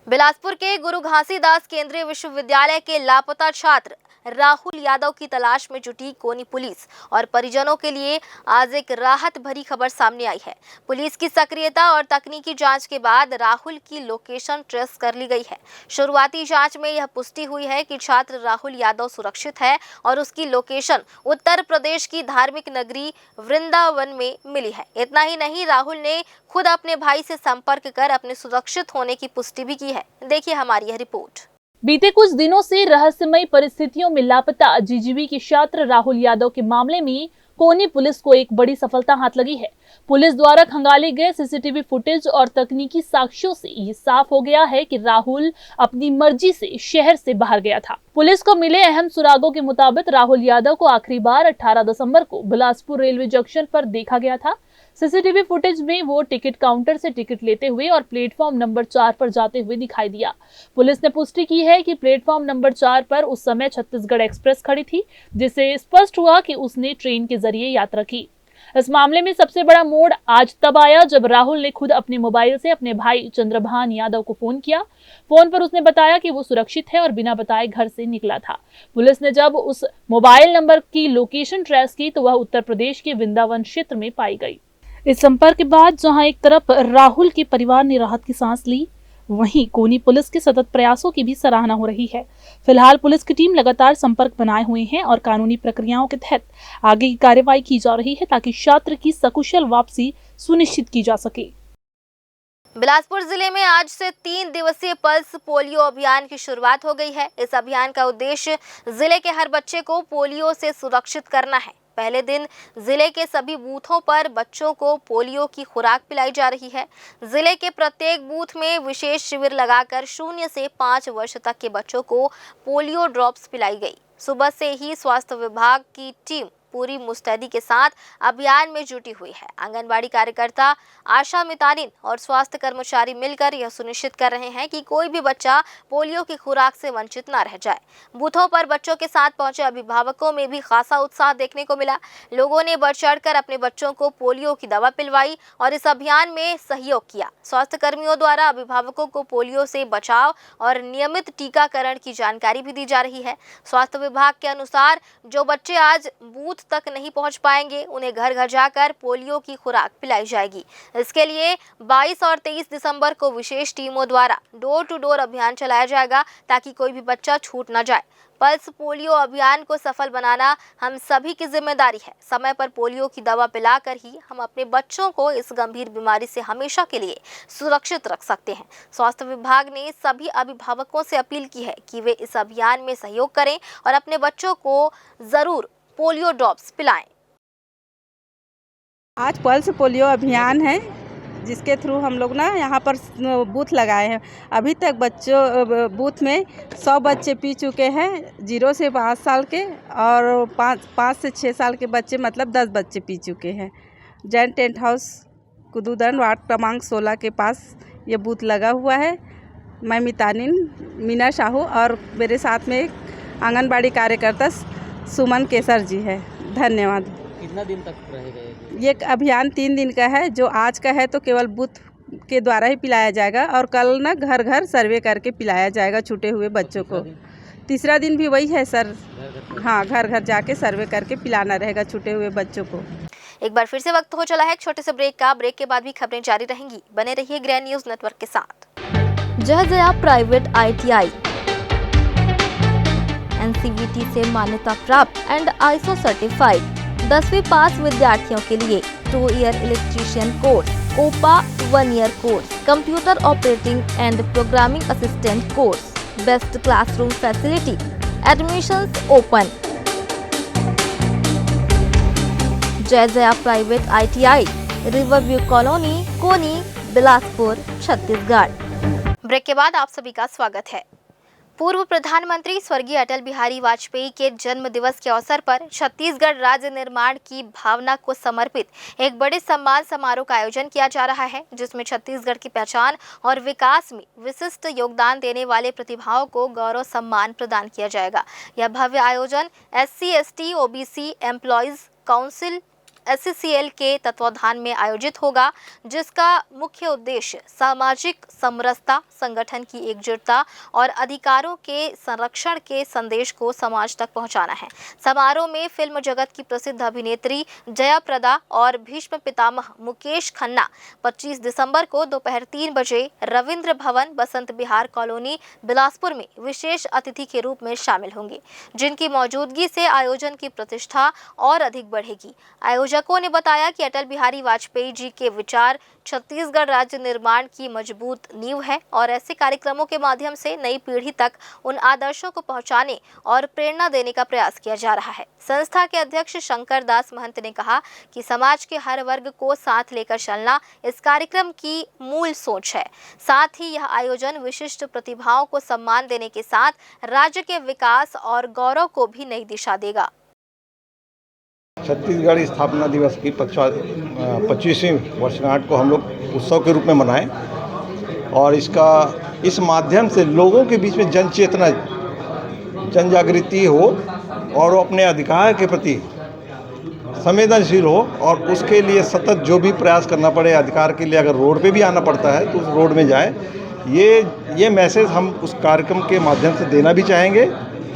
बिलासपुर के गुरु घासीदास केंद्रीय विश्वविद्यालय के लापता छात्र राहुल यादव की तलाश में जुटी कोनी पुलिस और परिजनों के लिए आज एक राहत भरी खबर सामने आई है। पुलिस की सक्रियता और तकनीकी जांच के बाद राहुल की लोकेशन ट्रेस कर ली गई है। शुरुआती जांच में यह पुष्टि हुई है कि छात्र राहुल यादव सुरक्षित है और उसकी लोकेशन उत्तर प्रदेश की धार्मिक नगरी वृंदावन में मिली है। इतना ही नहीं, राहुल ने खुद अपने भाई से संपर्क कर अपने सुरक्षित होने की पुष्टि भी की है। देखिए हमारी यह रिपोर्ट। बीते कुछ दिनों से रहस्यमय परिस्थितियों में लापता जीजीबी के छात्र राहुल यादव के मामले में कोनी पुलिस को एक बड़ी सफलता हाथ लगी है। पुलिस द्वारा खंगाले गए सीसीटीवी फुटेज और तकनीकी साक्ष्यों से ये साफ हो गया है कि राहुल अपनी मर्जी से शहर से बाहर गया था। पुलिस को मिले अहम सुरागों के मुताबिक राहुल यादव को आखिरी बार 18 दिसंबर को बिलासपुर रेलवे जंक्शन पर देखा गया था। सीसीटीवी फुटेज में वो टिकट काउंटर से टिकट लेते हुए और प्लेटफॉर्म नंबर 4 पर जाते हुए दिखाई दिया। पुलिस ने पुष्टि की है कि प्लेटफॉर्म नंबर 4 पर उस समय छत्तीसगढ़ एक्सप्रेस खड़ी थी, जिससे स्पष्ट हुआ कि उसने ट्रेन के जरिए यात्रा की। इस मामले में सबसे बड़ा मोड़ आज तब आया जब राहुल ने खुद अपने मोबाइल से अपने भाई चंद्रभान यादव को फोन किया। फोन पर उसने बताया कि वो सुरक्षित है और बिना बताए घर से निकला था। पुलिस ने जब उस मोबाइल नंबर की लोकेशन ट्रेस की तो वह उत्तर प्रदेश के वृंदावन क्षेत्र में पाई गई। इस संपर्क के बाद जहां एक तरफ राहुल के परिवार ने राहत की सांस ली, वहीं कोनी पुलिस के सतत प्रयासों की भी सराहना हो रही है। फिलहाल पुलिस की टीम लगातार संपर्क बनाए हुए हैं और कानूनी प्रक्रियाओं के तहत आगे की कार्रवाई की जा रही है ताकि छात्र की सकुशल वापसी सुनिश्चित की जा सके। बिलासपुर जिले में आज से 3 दिवसीय पल्स पोलियो अभियान की शुरुआत हो गई है। इस अभियान का उद्देश्य जिले के हर बच्चे को पोलियो से सुरक्षित करना है। पहले दिन जिले के सभी बूथों पर बच्चों को पोलियो की खुराक पिलाई जा रही है। जिले के प्रत्येक बूथ में विशेष शिविर लगाकर 0 से 5 वर्ष तक के बच्चों को पोलियो ड्रॉप्स पिलाई गई। सुबह से ही स्वास्थ्य विभाग की टीम पूरी मुस्तैदी के साथ अभियान में जुटी हुई है। आंगनबाड़ी कार्यकर्ता, आशा मितानिन और स्वास्थ्य कर्मचारी मिलकर यह सुनिश्चित कर रहे हैं कि कोई भी बच्चा पोलियो की खुराक से वंचित न रह जाए। बूथों पर बच्चों के साथ पहुंचे अभिभावकों में भी खासा उत्साह देखने को मिला। लोगों ने बढ़ चढ़कर अपने बच्चों को पोलियो की दवा पिलवाई और इस अभियान में सहयोग किया। स्वास्थ्य कर्मियों द्वारा अभिभावकों को पोलियो से बचाव और नियमित टीकाकरण की जानकारी भी दी जा रही है। स्वास्थ्य विभाग के अनुसार जो बच्चे आज बूथ तक नहीं पहुंच पाएंगे, उन्हें घर घर जाकर पोलियो की खुराक पिलाई जाएगी। इसके लिए 22 और 23 दिसंबर को विशेष टीमों द्वारा डोर टू डोर अभियान चलाया जाएगा ताकि कोई भी बच्चा छूट न जाए। पल्स पोलियो अभियान को सफल बनाना हम सभी की जिम्मेदारी है। समय पर पोलियो की दवा पिलाकर ही हम अपने बच्चों को इस गंभीर बीमारी से हमेशा के लिए सुरक्षित रख सकते हैं। स्वास्थ्य विभाग ने सभी अभिभावकों से अपील की है कि वे इस अभियान में सहयोग करें और अपने बच्चों को जरूर पोलियो ड्रॉप्स पिलाएं। आज पल्स पोलियो अभियान है जिसके थ्रू हम लोग ना यहाँ पर बूथ लगाए हैं। अभी तक बच्चों बूथ में 100 बच्चे पी चुके हैं, 0 से 5 साल के और 5 से 6 साल के बच्चे मतलब 10 बच्चे पी चुके हैं। जैन टेंट हाउस कुदूदन वार्ड क्रमांक 16 के पास ये बूथ लगा हुआ है। मैं मितानिन मीना शाहू और मेरे साथ में एक आंगनबाड़ी कार्यकर्ता सुमन केसर जी है। धन्यवाद। कितना दिन तक रहेगा ये अभियान 3 दिन का है। जो आज का है तो केवल बूथ के द्वारा ही पिलाया जाएगा और कल ना घर घर सर्वे करके पिलाया जाएगा छूटे हुए बच्चों को। तीसरा दिन भी वही है सर, हाँ, घर घर जाके सर्वे करके पिलाना रहेगा छूटे हुए बच्चों को। एक बार फिर से वक्त हो चला है एक छोटे से ब्रेक का। ब्रेक के बाद भी खबरें जारी रहेंगी। बने रहिए ग्रैंड न्यूज नेटवर्क के साथ। जहजया प्राइवेट ITI NCVT से मान्यता प्राप्त एंड ISO सर्टिफाइड 10वीं पास विद्यार्थियों के लिए 2 year electrician course, OPA 1 year course, computer operating and programming assistant course, best classroom facility, admissions open. Jahjaya private ITI, Riverview colony, Koni, Bilaspur, Chhattisgarh. Break के बाद आप सभी का स्वागत है। पूर्व प्रधानमंत्री स्वर्गीय अटल बिहारी वाजपेयी के जन्म दिवस के अवसर पर छत्तीसगढ़ राज्य निर्माण की भावना को समर्पित एक बड़े सम्मान समारोह का आयोजन किया जा रहा है, जिसमें छत्तीसगढ़ की पहचान और विकास में विशिष्ट योगदान देने वाले प्रतिभाओं को गौरव सम्मान प्रदान किया जाएगा। यह भव्य आयोजन SC ST OBC employees council SCCL के तत्वाधान में आयोजित होगा, जिसका मुख्य उद्देश्य सामाजिक समरसता, संगठन की एकजुटता और अधिकारों के संरक्षण के संदेश को समाज तक पहुंचाना है। समारोह में फिल्म जगत की प्रसिद्ध अभिनेत्री जया प्रदा और भीष्म पितामह मुकेश खन्ना 25 दिसंबर को दोपहर 3 बजे रविंद्र भवन, बसंत विहार कॉलोनी, बिलासपुर में विशेष अतिथि के रूप में शामिल होंगे, जिनकी मौजूदगी से आयोजन की प्रतिष्ठा और अधिक बढ़ेगी। आयोजन आयोजकों ने बताया कि अटल बिहारी वाजपेयी जी के विचार छत्तीसगढ़ राज्य निर्माण की मजबूत नींव है और ऐसे कार्यक्रमों के माध्यम से नई पीढ़ी तक उन आदर्शों को पहुंचाने और प्रेरणा देने का प्रयास किया जा रहा है। संस्था के अध्यक्ष शंकर दास महंत ने कहा कि समाज के हर वर्ग को साथ लेकर चलना इस कार्यक्रम की मूल सोच है। साथ ही यह आयोजन विशिष्ट प्रतिभाओं को सम्मान देने के साथ राज्य के विकास और गौरव को भी नई दिशा देगा। छत्तीसगढ़ स्थापना दिवस की 25वीं वर्षगांठ को हम लोग उत्सव के रूप में मनाएं और इस माध्यम से लोगों के बीच में जन चेतना, जन जागृति हो और वो अपने अधिकार के प्रति संवेदनशील हो और उसके लिए सतत जो भी प्रयास करना पड़े अधिकार के लिए, अगर रोड पे भी आना पड़ता है तो उस रोड में जाए। ये मैसेज हम उस कार्यक्रम के माध्यम से देना भी चाहेंगे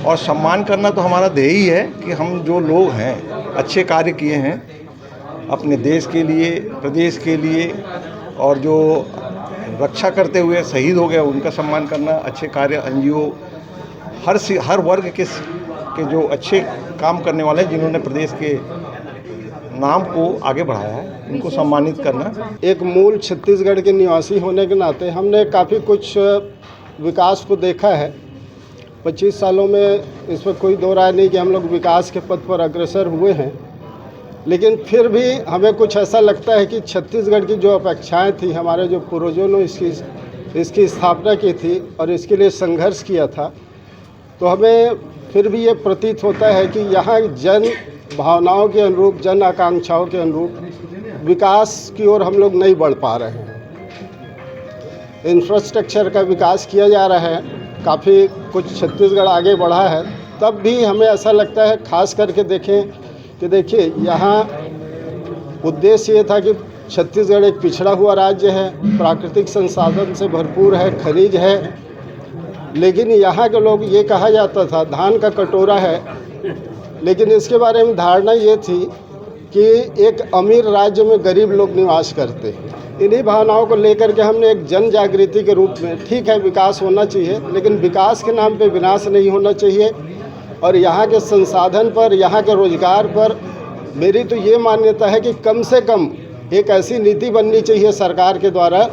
और सम्मान करना तो हमारा ध्येय ही है कि हम जो लोग हैं अच्छे कार्य किए हैं अपने देश के लिए, प्रदेश के लिए और जो रक्षा करते हुए शहीद हो गए उनका सम्मान करना, अच्छे कार्य एनजीओ हर वर्ग के जो अच्छे काम करने वाले हैं जिन्होंने प्रदेश के नाम को आगे बढ़ाया है उनको सम्मानित करना। एक मूल छत्तीसगढ़ के निवासी होने के नाते हमने काफ़ी कुछ विकास को देखा है। 25 सालों में इसमें कोई दो राय नहीं कि हम लोग विकास के पथ पर अग्रसर हुए हैं, लेकिन फिर भी हमें कुछ ऐसा लगता है कि छत्तीसगढ़ की जो अपेक्षाएं थी, हमारे जो पूर्वजों ने इसकी स्थापना की थी और इसके लिए संघर्ष किया था, तो हमें फिर भी ये प्रतीत होता है कि यहाँ जन भावनाओं के अनुरूप, जन आकांक्षाओं के अनुरूप विकास की ओर हम लोग नहीं बढ़ पा रहे हैं। इंफ्रास्ट्रक्चर का विकास किया जा रहा है, काफ़ी कुछ छत्तीसगढ़ आगे बढ़ा है, तब भी हमें ऐसा लगता है, खास करके देखें कि देखिए यहाँ उद्देश्य ये था कि छत्तीसगढ़ एक पिछड़ा हुआ राज्य है, प्राकृतिक संसाधन से भरपूर है, खनिज है, लेकिन यहाँ के लोग ये कहा जाता था धान का कटोरा है, लेकिन इसके बारे में धारणा ये थी कि एक अमीर राज्य में गरीब लोग निवास करते हैं। इन्हीं भावनाओं को लेकर के हमने एक जन जागृति के रूप में, ठीक है विकास होना चाहिए लेकिन विकास के नाम पे विनाश नहीं होना चाहिए और यहाँ के संसाधन पर, यहाँ के रोजगार पर मेरी तो ये मान्यता है कि कम से कम एक ऐसी नीति बननी चाहिए सरकार के द्वारा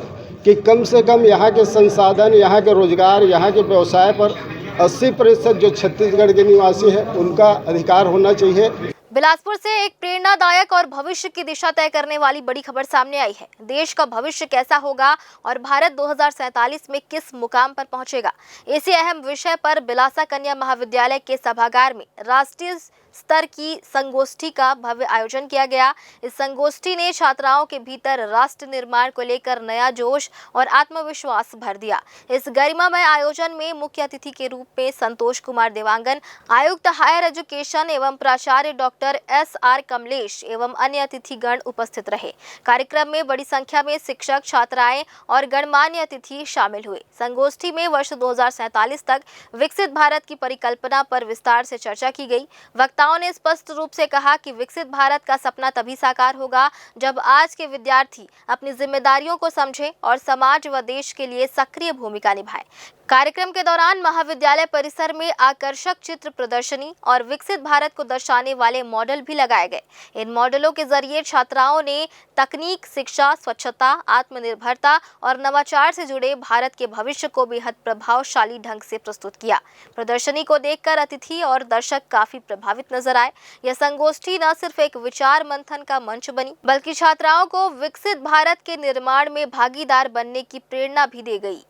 कि कम से कम यहाँ के संसाधन, यहाँ के रोजगार, यहाँ के व्यवसाय पर 80% जो छत्तीसगढ़ के निवासी हैं उनका अधिकार होना चाहिए। बिलासपुर से एक प्रेरणादायक और भविष्य की दिशा तय करने वाली बड़ी खबर सामने आई है। देश का भविष्य कैसा होगा और भारत 2047 में किस मुकाम पर पहुंचेगा, इसी अहम विषय पर बिलासा कन्या महाविद्यालय के सभागार में राष्ट्रीय स्तर की संगोष्ठी का भव्य आयोजन किया गया। इस संगोष्ठी ने छात्राओं के भीतर राष्ट्र निर्माण को लेकर नया जोश और आत्मविश्वास भर दिया। इस गरिमामय आयोजन में मुख्य अतिथि के रूप में संतोष कुमार देवांगन, आयुक्त हायर एजुकेशन एवं प्राचार्य डॉक्टर SR कमलेश एवं अन्य अतिथिगण उपस्थित रहे। कार्यक्रम में बड़ी संख्या में शिक्षक, छात्राएं और गणमान्य अतिथि शामिल हुए। संगोष्ठी में वर्ष 2047 तक विकसित भारत की परिकल्पना पर विस्तार से चर्चा की गई। वक्ताओं ने स्पष्ट रूप से कहा कि विकसित भारत का सपना तभी साकार होगा जब आज के विद्यार्थी अपनी जिम्मेदारियों को समझें और समाज व देश के लिए सक्रिय भूमिका निभाएं। कार्यक्रम के दौरान महाविद्यालय परिसर में आकर्षक चित्र प्रदर्शनी और विकसित भारत को दर्शाने वाले मॉडल भी लगाए गए। इन मॉडलों के जरिए छात्राओं ने तकनीक, शिक्षा, स्वच्छता, आत्मनिर्भरता और नवाचार से जुड़े भारत के भविष्य को बेहद प्रभावशाली ढंग से प्रस्तुत किया। प्रदर्शनी को देखकर अतिथि और दर्शक काफी प्रभावित नजर आए। यह संगोष्ठी न सिर्फ एक विचार मंथन का मंच बनी, बल्कि छात्राओं को विकसित भारत के निर्माण में भागीदार बनने की प्रेरणा भी दे गई।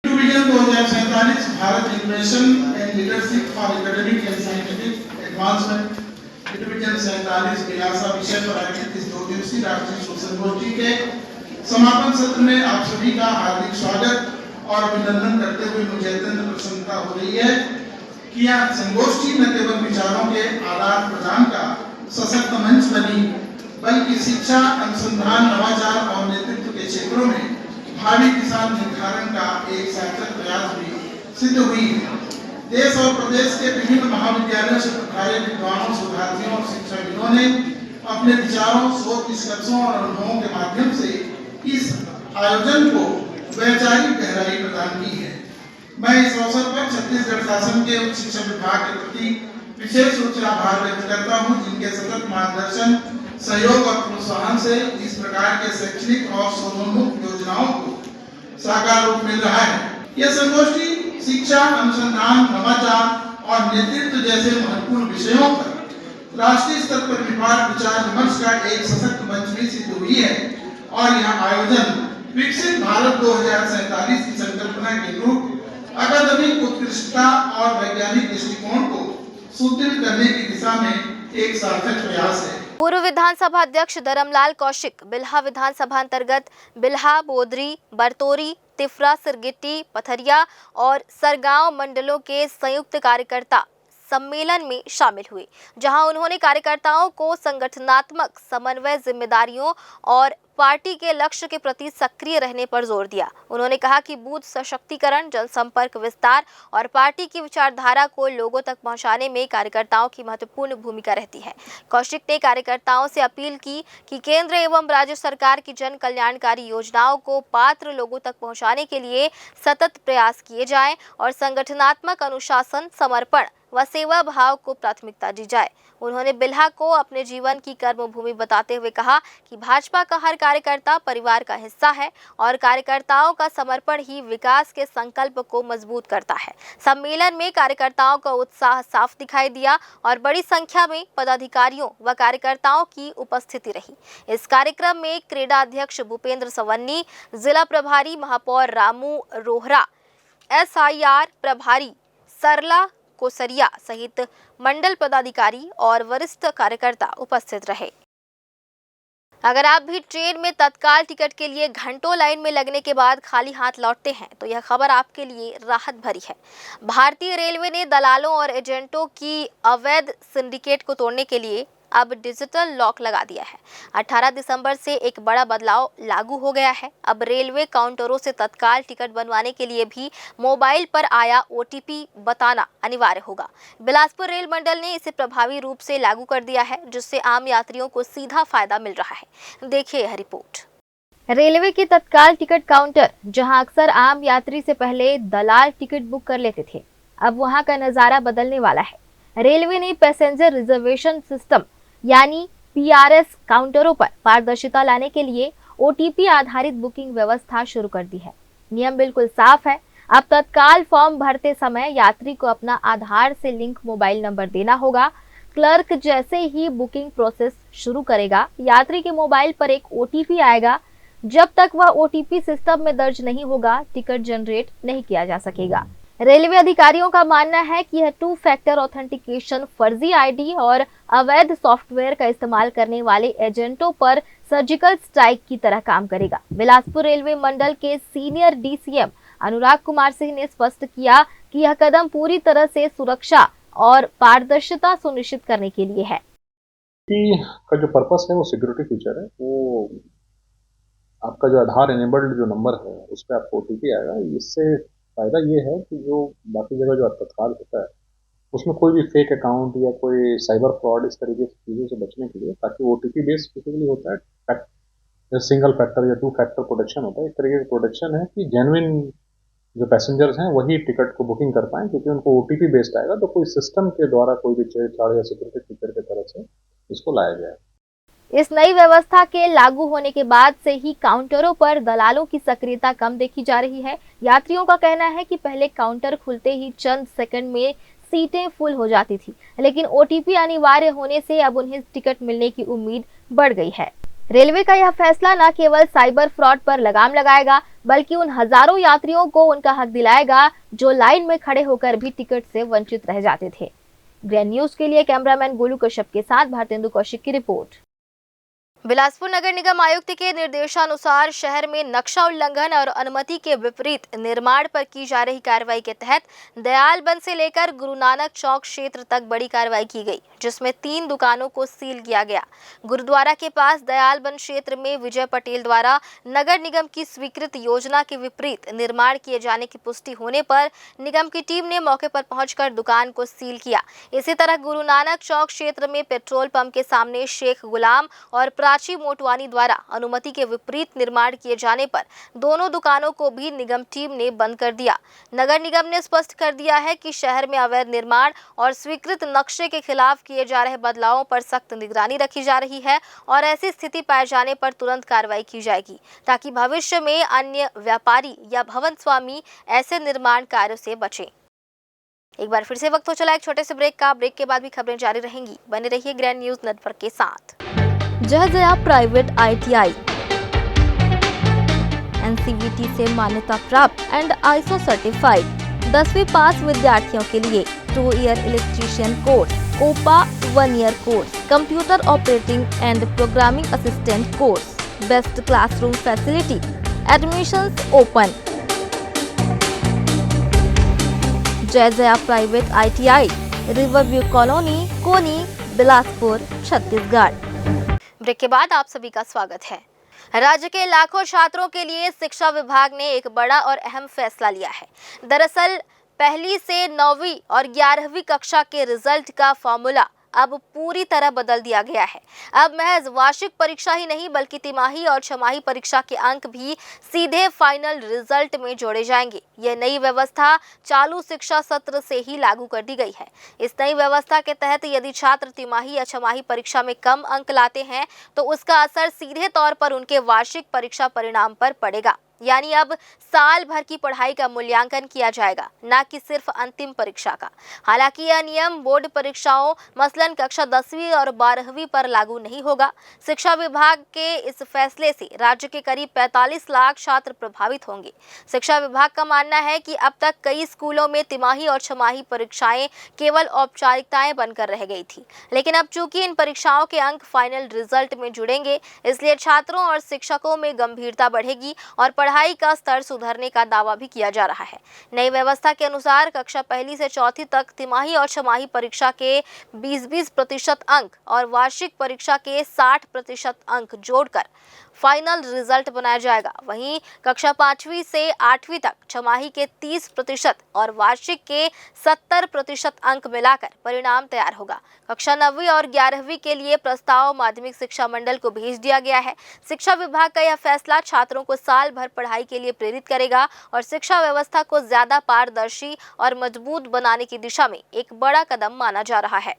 Vision 2047 Bharat innovation and leadership for academic and scientific advancement vision 47 Bilasa विषय पर आयोजित इस 2 दिवसीय राष्ट्रीय संगोष्ठी के समापन सत्र में आप सभी का हार्दिक स्वागत और अभिनंदन करते हुए मुझे अत्यंत प्रसन्नता हो रही है कि यह संगोष्ठी न केवल विचारों के आदान प्रदान का सशक्त मंच बनी, बल्कि शिक्षा, अनुसंधान, नवाचार और नेतृत्व के क्षेत्रों में भावी दिशा निर्धारण का एक सार्थक प्रयास भी सिद्ध हुई है। देश और प्रदेश के विभिन्न महाविद्यालयों से प्रभारी विद्वानों, शोधार्थियों और शिक्षाविदों ने अपने विचारों, शोध निष्कर्षों और अनुभवों के माध्यम से इस आयोजन को वैचारिक गहराई प्रदान की है। मैं इस अवसर पर छत्तीसगढ़ शासन के उच्च शिक्षा विभाग के प्रति विशेष रूप से आभार व्यक्त करता हूं जिनके सतत मार्गदर्शन, सहयोग और प्रोत्साहन से इस प्रकार के शैक्षणिक और शोधोन्मुख योजनाओं को साकार रूप मिल रहा है। यह संगोष्ठी शिक्षा, अनुसंधान, नवाचार और नेतृत्व जैसे महत्वपूर्ण विषयों पर राष्ट्रीय स्तर पर विचार विमर्श का एक सशक्त मंच भी सिद्ध हुई है और यह आयोजन विकसित भारत 2047 की संकल्पना के अनुरूप अकादमिक उत्कृष्टता और वैज्ञानिक दृष्टिकोण को सुदृढ़ करने की दिशा में एक सार्थक प्रयास है। पूर्व विधानसभा अध्यक्ष धर्मलाल कौशिक बिल्हा विधानसभा अंतर्गत बिल्हा, बोदरी, बरतोरी, तिफरा, सिरगिट्टी, पथरिया और सरगांव मंडलों के संयुक्त कार्यकर्ता सम्मेलन में शामिल हुए, जहां उन्होंने कार्यकर्ताओं को संगठनात्मक समन्वय, जिम्मेदारियों और पार्टी के लक्ष्य के प्रति सक्रिय रहने पर जोर दिया। उन्होंने कहा कि बूथ सशक्तिकरण, जनसंपर्क विस्तार और पार्टी की विचारधारा को लोगों तक पहुंचाने में कार्यकर्ताओं की महत्वपूर्ण भूमिका रहती है। कौशिक ने कार्यकर्ताओं से अपील की कि केंद्र एवं राज्य सरकार की जन कल्याणकारी योजनाओं को पात्र लोगों तक पहुंचाने के लिए सतत प्रयास किए जाएं और संगठनात्मक अनुशासन, समर्पण व सेवा भाव को प्राथमिकता दी जाए। उन्होंने बिल्हा को अपने जीवन की कर्मभूमि बताते हुए कहा कि भाजपा का हर कार्यकर्ता परिवार का हिस्सा है और कार्यकर्ताओं का समर्पण ही विकास के संकल्प को मजबूत करता है। सम्मेलन में कार्यकर्ताओं का उत्साह साफ दिखाई दिया और बड़ी संख्या में पदाधिकारियों व कार्यकर्ताओं की उपस्थिति रही। इस कार्यक्रम में क्रीड़ा अध्यक्ष भूपेंद्र सवन्नी, जिला प्रभारी महापौर रामू रोहरा, SIR प्रभारी सरला कोसरिया सहित मंडल पदाधिकारी और वरिष्ठ कार्यकर्ता उपस्थित रहे। अगर आप भी ट्रेन में तत्काल टिकट के लिए घंटों लाइन में लगने के बाद खाली हाथ लौटते हैं तो यह खबर आपके लिए राहत भरी है। भारतीय रेलवे ने दलालों और एजेंटों की अवैध सिंडिकेट को तोड़ने के लिए अब डिजिटल लॉक लगा दिया है। 18 दिसंबर से एक बड़ा बदलाव लागू हो गया है। अब रेलवे काउंटरों से तत्काल टिकट बनवाने के लिए भी मोबाइल पर आया OTP बताना अनिवार्य होगा। बिलासपुर रेल मंडल ने इसे प्रभावी रूप से लागू कर दिया है, जिससे आम यात्रियों को सीधा फायदा मिल रहा है। देखिए यह रिपोर्ट। रेलवे के तत्काल टिकट काउंटर, जहां अक्सर आम यात्री से पहले दलाल टिकट बुक कर लेते थे, अब वहां का नजारा बदलने वाला है। रेलवे ने पैसेंजर रिजर्वेशन सिस्टम यानी PRS काउंटरों पर पारदर्शिता लाने के लिए OTP आधारित बुकिंग व्यवस्था शुरू कर दी है। नियम बिल्कुल साफ है। अब तत्काल फॉर्म भरते समय यात्री को अपना आधार से लिंक मोबाइल नंबर देना होगा। क्लर्क जैसे ही बुकिंग प्रोसेस शुरू करेगा, यात्री के मोबाइल पर एक OTP आएगा। जब तक वह OTP सिस्टम में दर्ज नहीं होगा, टिकट जनरेट नहीं किया जा सकेगा। रेलवे अधिकारियों का मानना है कि यह 2 फैक्टर ऑथेंटिकेशन, फर्जी ID और अवैध सॉफ्टवेयर का इस्तेमाल करने वाले एजेंटों पर सर्जिकल स्ट्राइक की तरह काम करेगा। बिलासपुर रेलवे मंडल के सीनियर DCM अनुराग कुमार सिंह ने स्पष्ट किया कि यह कदम पूरी तरह से सुरक्षा और पारदर्शिता सुनिश्चित करने के लिए है। का जो पर्पस है वो सिक्योरिटी फीचर है। वो आपका जो आधार एनेबल्ड जो नंबर है उस पर आपको OTP आएगा। इससे फायदा ये है कि जो बाकी जगह जो तत्काल होता है उसमें कोई भी फेक अकाउंट या कोई साइबर फ्रॉड इस तरीके की चीज़ों से बचने के लिए, ताकि OTP बेस्ड बेसिकली होता है सिंगल फैक्टर या 2 फैक्टर प्रोटेक्शन होता है। एक तरीके का प्रोटेक्शन है कि जेन्युइन जो पैसेंजर्स हैं वही टिकट को बुकिंग कर पाएँ, क्योंकि उनको OTP बेस्ड आएगा। तो कोई सिस्टम के द्वारा कोई भी छेड़छाड़ या सिक्योरिटी फीचर की तरफ से इसको लाया गया है। इस नई व्यवस्था के लागू होने के बाद से ही काउंटरों पर दलालों की सक्रियता कम देखी जा रही है। यात्रियों का कहना है कि पहले काउंटर खुलते ही चंद सेकंड में सीटें फुल हो जाती थी, लेकिन OTP अनिवार्य होने से अब उन्हें टिकट मिलने की उम्मीद बढ़ गई है। रेलवे का यह फैसला न केवल साइबर फ्रॉड पर लगाम लगाएगा, बल्कि उन हजारों यात्रियों को उनका हक दिलाएगा जो लाइन में खड़े होकर भी टिकट से वंचित रह जाते थे। ग्रैंड न्यूज के लिए कैमरामैन गोलू कश्यप के साथ भारतेंदु कौशिक की रिपोर्ट। बिलासपुर नगर निगम आयुक्त के निर्देशानुसार शहर में नक्शा उल्लंघन और अनुमति के विपरीत निर्माण पर की जा रही कार्रवाई के तहत दयालबंद से लेकर गुरु नानक चौक क्षेत्र तक बड़ी कार्रवाई की गई, जिसमें 3 दुकानों को सील किया गया। गुरुद्वारा के पास दयालबंद क्षेत्र में विजय पटेल द्वारा नगर निगम की स्वीकृत योजना के विपरीत निर्माण किए जाने की पुष्टि होने पर निगम की टीम ने मौके पर पहुंचकर दुकान को सील किया। इसी तरह गुरु नानक चौक क्षेत्र में पेट्रोल पंप के सामने शेख गुलाम और प्राची मोटवानी द्वारा अनुमति के विपरीत निर्माण किए जाने पर दोनों दुकानों को भी निगम टीम ने बंद कर दिया। नगर निगम ने स्पष्ट कर दिया है कि शहर में अवैध निर्माण और स्वीकृत नक्शे के खिलाफ किए जा रहे बदलावों पर सख्त निगरानी रखी जा रही है और ऐसी स्थिति पाए जाने पर तुरंत कार्रवाई की जाएगी, ताकि भविष्य में अन्य व्यापारी या भवन स्वामी ऐसे निर्माण कार्यों से बचें। एक बार फिर से वक्त हो चला एक छोटे से ब्रेक का। ब्रेक के बाद भी खबरें जारी रहेंगी। बने रहिए ग्रैंड न्यूज नेटवर्क के साथ। जय प्राइवेट ITI NCVT से मान्यता प्राप्त एंड ISO सर्टिफाइड 10वीं पास विद्यार्थियों के लिए 2 year electrician course, OPA 1 year course, computer operating and programming assistant course, best classroom facility, admissions open. जय private ITI, Riverview colony, Koni, Bilaspur, Chhattisgarh. Break के बाद आप सभी का स्वागत है। राज्य के लाखों छात्रों के लिए शिक्षा विभाग ने एक बड़ा और अहम फैसला लिया है। दरअसल पहली से 9वीं और 11वीं कक्षा के रिजल्ट का फॉर्मूला अब पूरी तरह बदल दिया गया है। अब महज वार्षिक परीक्षा ही नहीं बल्कि तिमाही और छमाही परीक्षा के अंक भी सीधे फाइनल रिजल्ट में जोड़े जाएंगे। यह नई व्यवस्था चालू शिक्षा सत्र से ही लागू कर दी गई है। इस नई व्यवस्था के तहत यदि छात्र तिमाही या छमाही परीक्षा में कम अंक लाते हैं तो उसका असर सीधे तौर पर उनके वार्षिक परीक्षा परिणाम पर पड़ेगा। यानी अब साल भर की पढ़ाई का मूल्यांकन किया जाएगा, न कि सिर्फ अंतिम परीक्षा का। हालांकि यह नियम बोर्ड परीक्षाओं मसलन कक्षा 10वीं और 12वीं पर लागू नहीं होगा। शिक्षा विभाग के इस फैसले से राज्य के करीब 45 लाख छात्र प्रभावित होंगे। शिक्षा विभाग का मानना है कि अब तक कई स्कूलों में तिमाही और छमाही परीक्षाएं केवल औपचारिकताएं बनकर रह गई थी, लेकिन अब चूंकि इन परीक्षाओं के अंक फाइनल रिजल्ट में जुड़ेंगे, इसलिए छात्रों और शिक्षकों में गंभीरता बढ़ेगी और पढ़ाई का स्तर सुधरने का दावा भी किया जा रहा है। नई व्यवस्था के अनुसार कक्षा पहली से चौथी तक तिमाही और छमाही परीक्षा के 20-20% अंक और वार्षिक परीक्षा के 60% अंक जोड़कर फाइनल रिजल्ट बनाया जाएगा। वहीं कक्षा 5वीं से 8वीं तक छमाही के 30% और वार्षिक के 70% अंक मिलाकर परिणाम तैयार होगा। कक्षा 9वीं और 11वीं के लिए प्रस्ताव माध्यमिक शिक्षा मंडल को भेज दिया गया है। शिक्षा विभाग का यह फैसला छात्रों को साल भर पढ़ाई के लिए प्रेरित करेगा और शिक्षा व्यवस्था को ज्यादा पारदर्शी और मजबूत बनाने की दिशा में एक बड़ा कदम माना जा रहा है।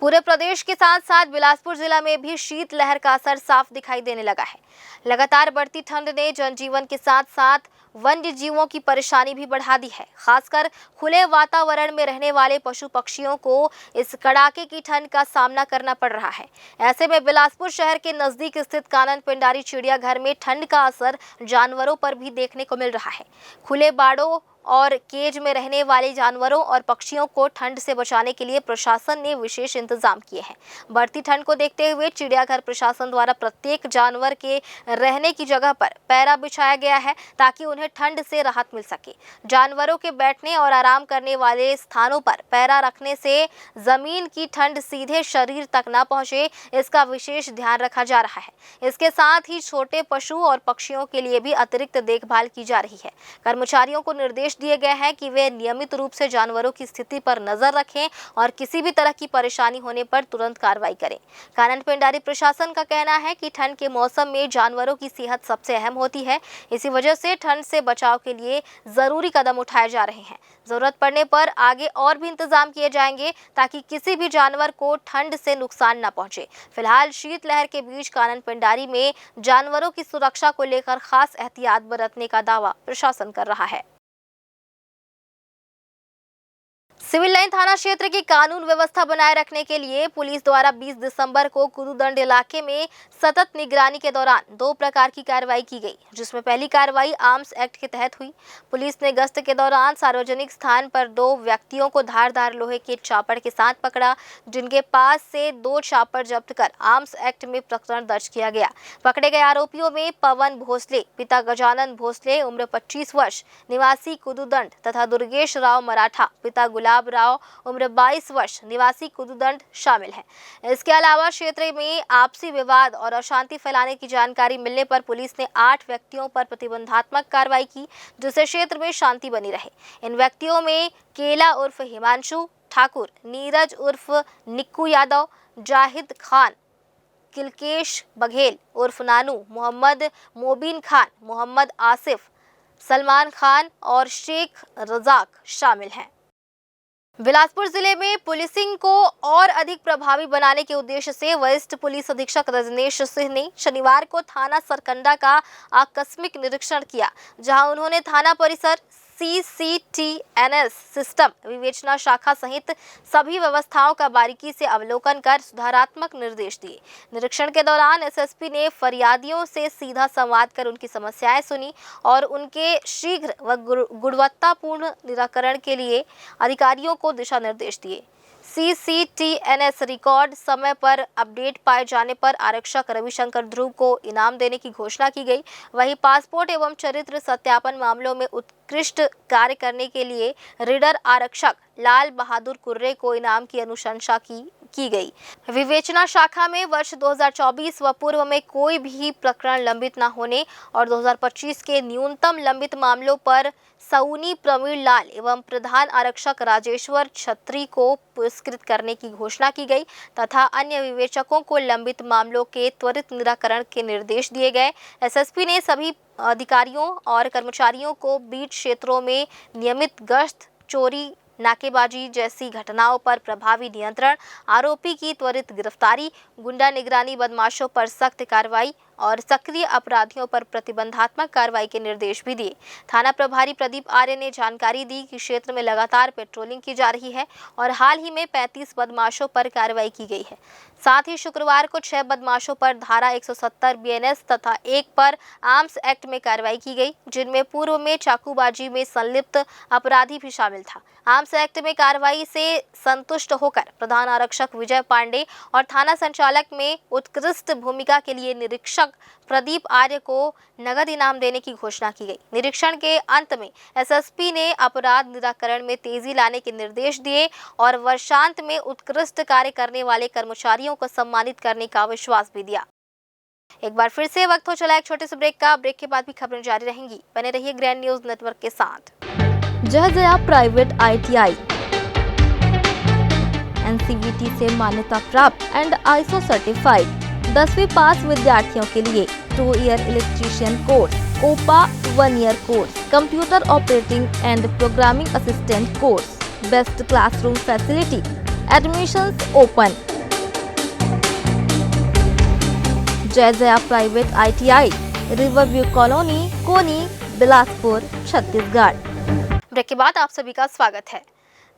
पूरे प्रदेश के साथ साथ बिलासपुर जिला में भी शीतलहर का असर साफ दिखाई देने लगा है। लगातार बढ़ती ठंड ने जनजीवन के साथ साथ वन्य जीवों की परेशानी भी बढ़ा दी है। खासकर खुले वातावरण में रहने वाले पशु पक्षियों को इस कड़ाके की ठंड का सामना करना पड़ रहा है। ऐसे में बिलासपुर शहर के नजदीक स्थित कानन पेंडारी चिड़ियाघर में ठंड का असर जानवरों पर भी देखने को मिल रहा है। खुले बाड़ों और केज में रहने वाले जानवरों और पक्षियों को ठंड से बचाने के लिए प्रशासन ने विशेष इंतजाम किए हैं। बढ़ती ठंड को देखते हुए चिड़ियाघर प्रशासन द्वारा प्रत्येक जानवर के रहने की जगह पर पैरा बिछाया गया है ताकि उन्हें ठंड से राहत मिल सके। जानवरों के बैठने और आराम करने वाले स्थानों पर पैरा रखने से जमीन की ठंड सीधे शरीर तक न पहुंचे, इसका विशेष ध्यान रखा जा रहा है। इसके साथ ही छोटे पशु और पक्षियों के लिए भी अतिरिक्त देखभाल की जा रही है। कर्मचारियों को निर्देश दिए गए हैं कि वे नियमित रूप से जानवरों की स्थिति पर नजर रखें और किसी भी तरह की परेशानी होने पर तुरंत कार्रवाई करें। कानन पेंडारी प्रशासन का कहना है कि ठंड के मौसम में जानवरों की सेहत सबसे अहम होती है। इसी वजह से ठंड से बचाव के लिए जरूरी कदम उठाए जा रहे हैं। जरूरत पड़ने पर आगे और भी इंतजाम किए जाएंगे ताकि किसी भी जानवर को ठंड से नुकसान न पहुंचे। फिलहाल शीतलहर के बीच कानन पेंडारी में जानवरों की सुरक्षा को लेकर खास एहतियात बरतने का दावा प्रशासन कर रहा है। सिविल लाइन थाना क्षेत्र की कानून व्यवस्था बनाए रखने के लिए पुलिस द्वारा 20 दिसंबर को कुदूदंड इलाके में सतत निगरानी के दौरान 2 प्रकार की कार्रवाई की गई, जिसमें पहली कार्रवाई आर्म्स एक्ट के तहत हुई। पुलिस ने गश्त के दौरान सार्वजनिक स्थान पर 2 व्यक्तियों को धारदार लोहे के चापड़ के साथ पकड़ा, जिनके पास से 2 चापड़ जब्त कर आर्म्स एक्ट में प्रकरण दर्ज किया गया। पकड़े गए आरोपियों में पवन भोसले पिता गजानन भोसले उम्र 25 वर्ष निवासी कुदूदंड तथा दुर्गेश राव मराठा पिता गुलाब राव उम्र 22 वर्ष निवासी कुदूदंड शामिल हैं। इसके अलावा क्षेत्र में आपसी विवाद और अशांति फैलाने की जानकारी मिलने पर पुलिस ने 8 व्यक्तियों पर प्रतिबंधात्मक कार्रवाई की, जिससे क्षेत्र में शांति बनी रहे। इन व्यक्तियों में केला उर्फ हिमांशु ठाकुर, नीरज उर्फ निक्कू यादव, जाहिद खान, किलकेश बघेल उर्फ नानू, मोहम्मद मोबिन खान, मोहम्मद आसिफ, सलमान खान और शेख रजाक शामिल हैं। बिलासपुर जिले में पुलिसिंग को और अधिक प्रभावी बनाने के उद्देश्य से वरिष्ठ पुलिस अधीक्षक रजनेश सिंह ने शनिवार को थाना सरकंडा का आकस्मिक निरीक्षण किया, जहां उन्होंने थाना परिसर, CCTNS सिस्टम, विवेचना शाखा सहित सभी व्यवस्थाओं का बारीकी से अवलोकन कर सुधारात्मक निर्देश दिए। निरीक्षण के दौरान SSP ने फरियादियों से सीधा संवाद कर उनकी समस्याएं सुनी और उनके शीघ्र व गुणवत्तापूर्ण निराकरण के लिए अधिकारियों को दिशा निर्देश दिए। CCTNS रिकॉर्ड समय पर अपडेट पाए जाने पर आरक्षक रविशंकर ध्रुव को इनाम देने की घोषणा की गई। वहीं पासपोर्ट एवं चरित्र सत्यापन मामलों में उत्कृष्ट कार्य करने के लिए रीडर आरक्षक लाल बहादुर कुर्रे को इनाम की अनुशंसा की गई। विवेचना शाखा में वर्ष 2024 व पूर्व में कोई भी प्रकरण लंबित न होने और 2025 के न्यूनतम लंबित मामलों पर सऊनी प्रवीण लाल एवं प्रधान आरक्षक राजेश्वर छत्री को पुरस्कृत करने की घोषणा की गई तथा अन्य विवेचकों को लंबित मामलों के त्वरित निराकरण के निर्देश दिए गए। SSP ने सभी अधिकारियों और कर्मचारियों को बीट क्षेत्रों में नियमित गश्त, चोरी, नाकेबाजी जैसी घटनाओं पर प्रभावी नियंत्रण, आरोपी की त्वरित गिरफ्तारी, गुंडा निगरानी, बदमाशों पर सख्त कार्रवाई और सक्रिय अपराधियों पर प्रतिबंधात्मक कार्रवाई के निर्देश भी दिए। थाना प्रभारी प्रदीप आर्य ने जानकारी दी कि क्षेत्र में लगातार पेट्रोलिंग की जा रही है और हाल ही में 35 बदमाशों पर कार्रवाई की गई है। साथ ही शुक्रवार को 6 बदमाशों पर धारा 170 BNS तथा 1 पर आर्म्स एक्ट में कार्रवाई की गई, जिनमें पूर्व में चाकूबाजी में संलिप्त अपराधी भी शामिल था। आर्म्स एक्ट में कार्रवाई से संतुष्ट होकर प्रधान आरक्षक विजय पांडे और थाना संचालक में उत्कृष्ट भूमिका के लिए निरीक्षक प्रदीप आर्य को नगद इनाम देने की घोषणा की गई। निरीक्षण के अंत में SSP ने अपराध निराकरण में तेजी लाने के निर्देश दिए और वर्षांत में उत्कृष्ट कार्य करने वाले कर्मचारियों को सम्मानित करने का विश्वास भी दिया। एक बार फिर से वक्त हो चला एक छोटे से ब्रेक का। ब्रेक के बाद भी खबरें जारी रहेंगी। बने रहिए ग्रैंड न्यूज नेटवर्क के साथ। जहजया प्राइवेट ITI NCVT से मान्यता प्राप्त एंड ISO सर्टिफाइड 10वीं पास विद्यार्थियों के लिए 2 year electrician course, OPA 1 year course, computer operating and programming assistant course, best classroom facility, admissions open. Jahjaya private ITI, Riverview colony, Koni, Bilaspur, Chhattisgarh. Break के बाद आप सभी का स्वागत है।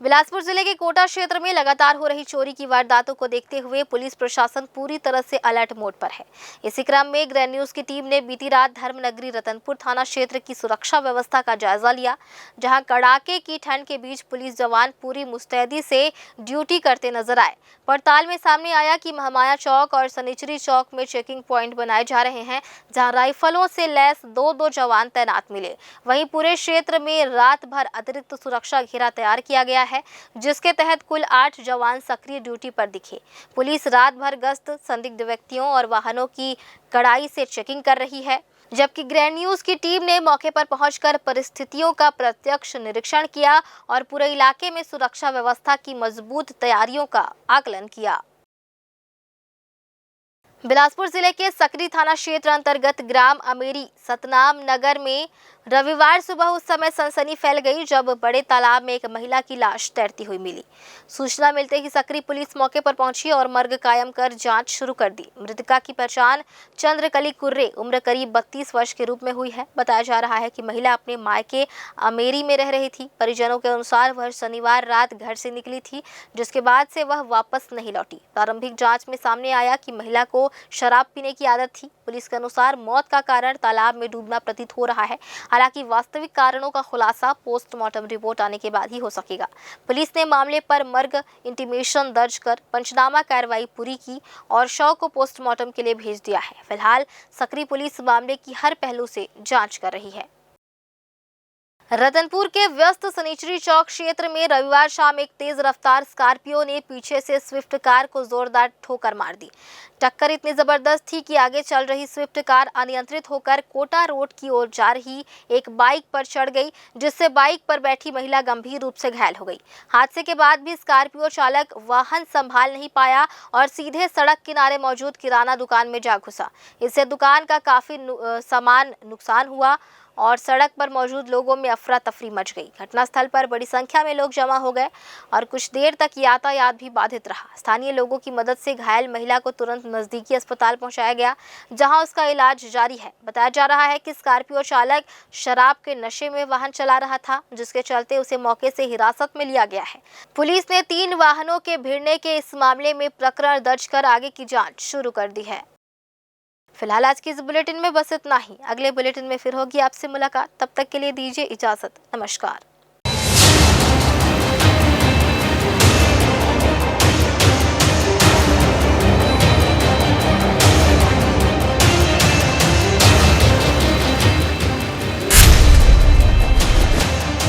बिलासपुर जिले के कोटा क्षेत्र में लगातार हो रही चोरी की वारदातों को देखते हुए पुलिस प्रशासन पूरी तरह से अलर्ट मोड पर है। इसी क्रम में ग्रैंड न्यूज की टीम ने बीती रात धर्मनगरी रतनपुर थाना क्षेत्र की सुरक्षा व्यवस्था का जायजा लिया, जहां कड़ाके की ठंड के बीच पुलिस जवान पूरी मुस्तैदी से ड्यूटी करते नजर आए। पड़ताल में सामने आया कि महामाया चौक और सनिचरी चौक में चेकिंग पॉइंट बनाए जा रहे हैं, जहां राइफलों से लैस 2-2 जवान तैनात मिले। वहीं पूरे क्षेत्र में रात भर अतिरिक्त सुरक्षा घेरा तैयार किया गया है, जिसके तहत कुल 8 जवान सक्रिय ड्यूटी पर दिखे। पुलिस रात भर गश्त, संदिग्ध व्यक्तियों और वाहनों की कड़ाई से चेकिंग कर रही है, जबकि ग्रैंड न्यूज की टीम ने मौके पर पहुंचकर परिस्थितियों का प्रत्यक्ष निरीक्षण किया और पूरे इलाके में सुरक्षा व्यवस्था की मजबूत तैयारियों का आकलन किया। बिलासपुर जिले के सकरी थाना क्षेत्र अंतर्गत ग्राम अमेरी सतनाम नगर में रविवार सुबह उस समय सनसनी फैल गई जब बड़े तालाब में एक महिला की लाश तैरती हुई मिली। सूचना मिलते ही सकरी पुलिस मौके पर पहुंची और मर्ग कायम कर जांच शुरू कर दी। मृतका की पहचान चंद्रकली कुर्रे उम्र करीब 32 वर्ष के रूप में हुई है। बताया जा रहा है कि महिला अपने मायके अमेरी में रह रही थी। परिजनों के अनुसार वह शनिवार रात घर से निकली थी, जिसके बाद से वह वापस नहीं लौटी। प्रारंभिक जाँच में सामने आया कि महिला को शराब पीने की आदत थी। पुलिस के अनुसार मौत का कारण तालाब में डूबना प्रतीत हो रहा है। हालांकि वास्तविक कारणों का खुलासा पोस्टमार्टम रिपोर्ट आने के बाद ही हो सकेगा। पुलिस ने मामले पर मर्ग इंटीमेशन दर्ज कर पंचनामा कार्रवाई पूरी की और शव को पोस्टमार्टम के लिए भेज दिया है। फिलहाल सकरी पुलिस मामले की हर पहलू से जांच कर रही है। रतनपुर के व्यस्त सनीचरी चौक क्षेत्र में रविवार शाम एक तेज रफ्तार स्कॉर्पियो ने पीछे से स्विफ्ट कार को जोरदार ठोकर मार दी। टक्कर इतनी जबरदस्त थी कि आगे चल रही स्विफ्ट कार अनियंत्रित होकर कोटा रोड की ओर जा रही एक बाइक पर चढ़ गई, जिससे बाइक पर बैठी महिला गंभीर रूप से घायल हो गई। हादसे के बाद भी स्कॉर्पियो चालक वाहन संभाल नहीं पाया और सीधे सड़क किनारे मौजूद किराना दुकान में जा घुसा। इससे दुकान का काफी सामान नुकसान हुआ और सड़क पर मौजूद लोगों में अफरा तफरी मच गई। घटनास्थल पर बड़ी संख्या में लोग जमा हो गए और कुछ देर तक यातायात भी बाधित रहा। स्थानीय लोगों की मदद से घायल महिला को तुरंत नजदीकी अस्पताल पहुंचाया गया, जहां उसका इलाज जारी है। बताया जा रहा है कि स्कॉर्पियो चालक शराब के नशे में वाहन चला रहा था, जिसके चलते उसे मौके से हिरासत में लिया गया है। पुलिस ने 3 वाहनों के भिड़ने के इस मामले में प्रकरण दर्ज कर आगे की जाँच शुरू कर दी है। फिलहाल आज की इस बुलेटिन में बस इतना ही। अगले बुलेटिन में फिर होगी आपसे मुलाकात। तब तक के लिए दीजिए इजाजत। नमस्कार।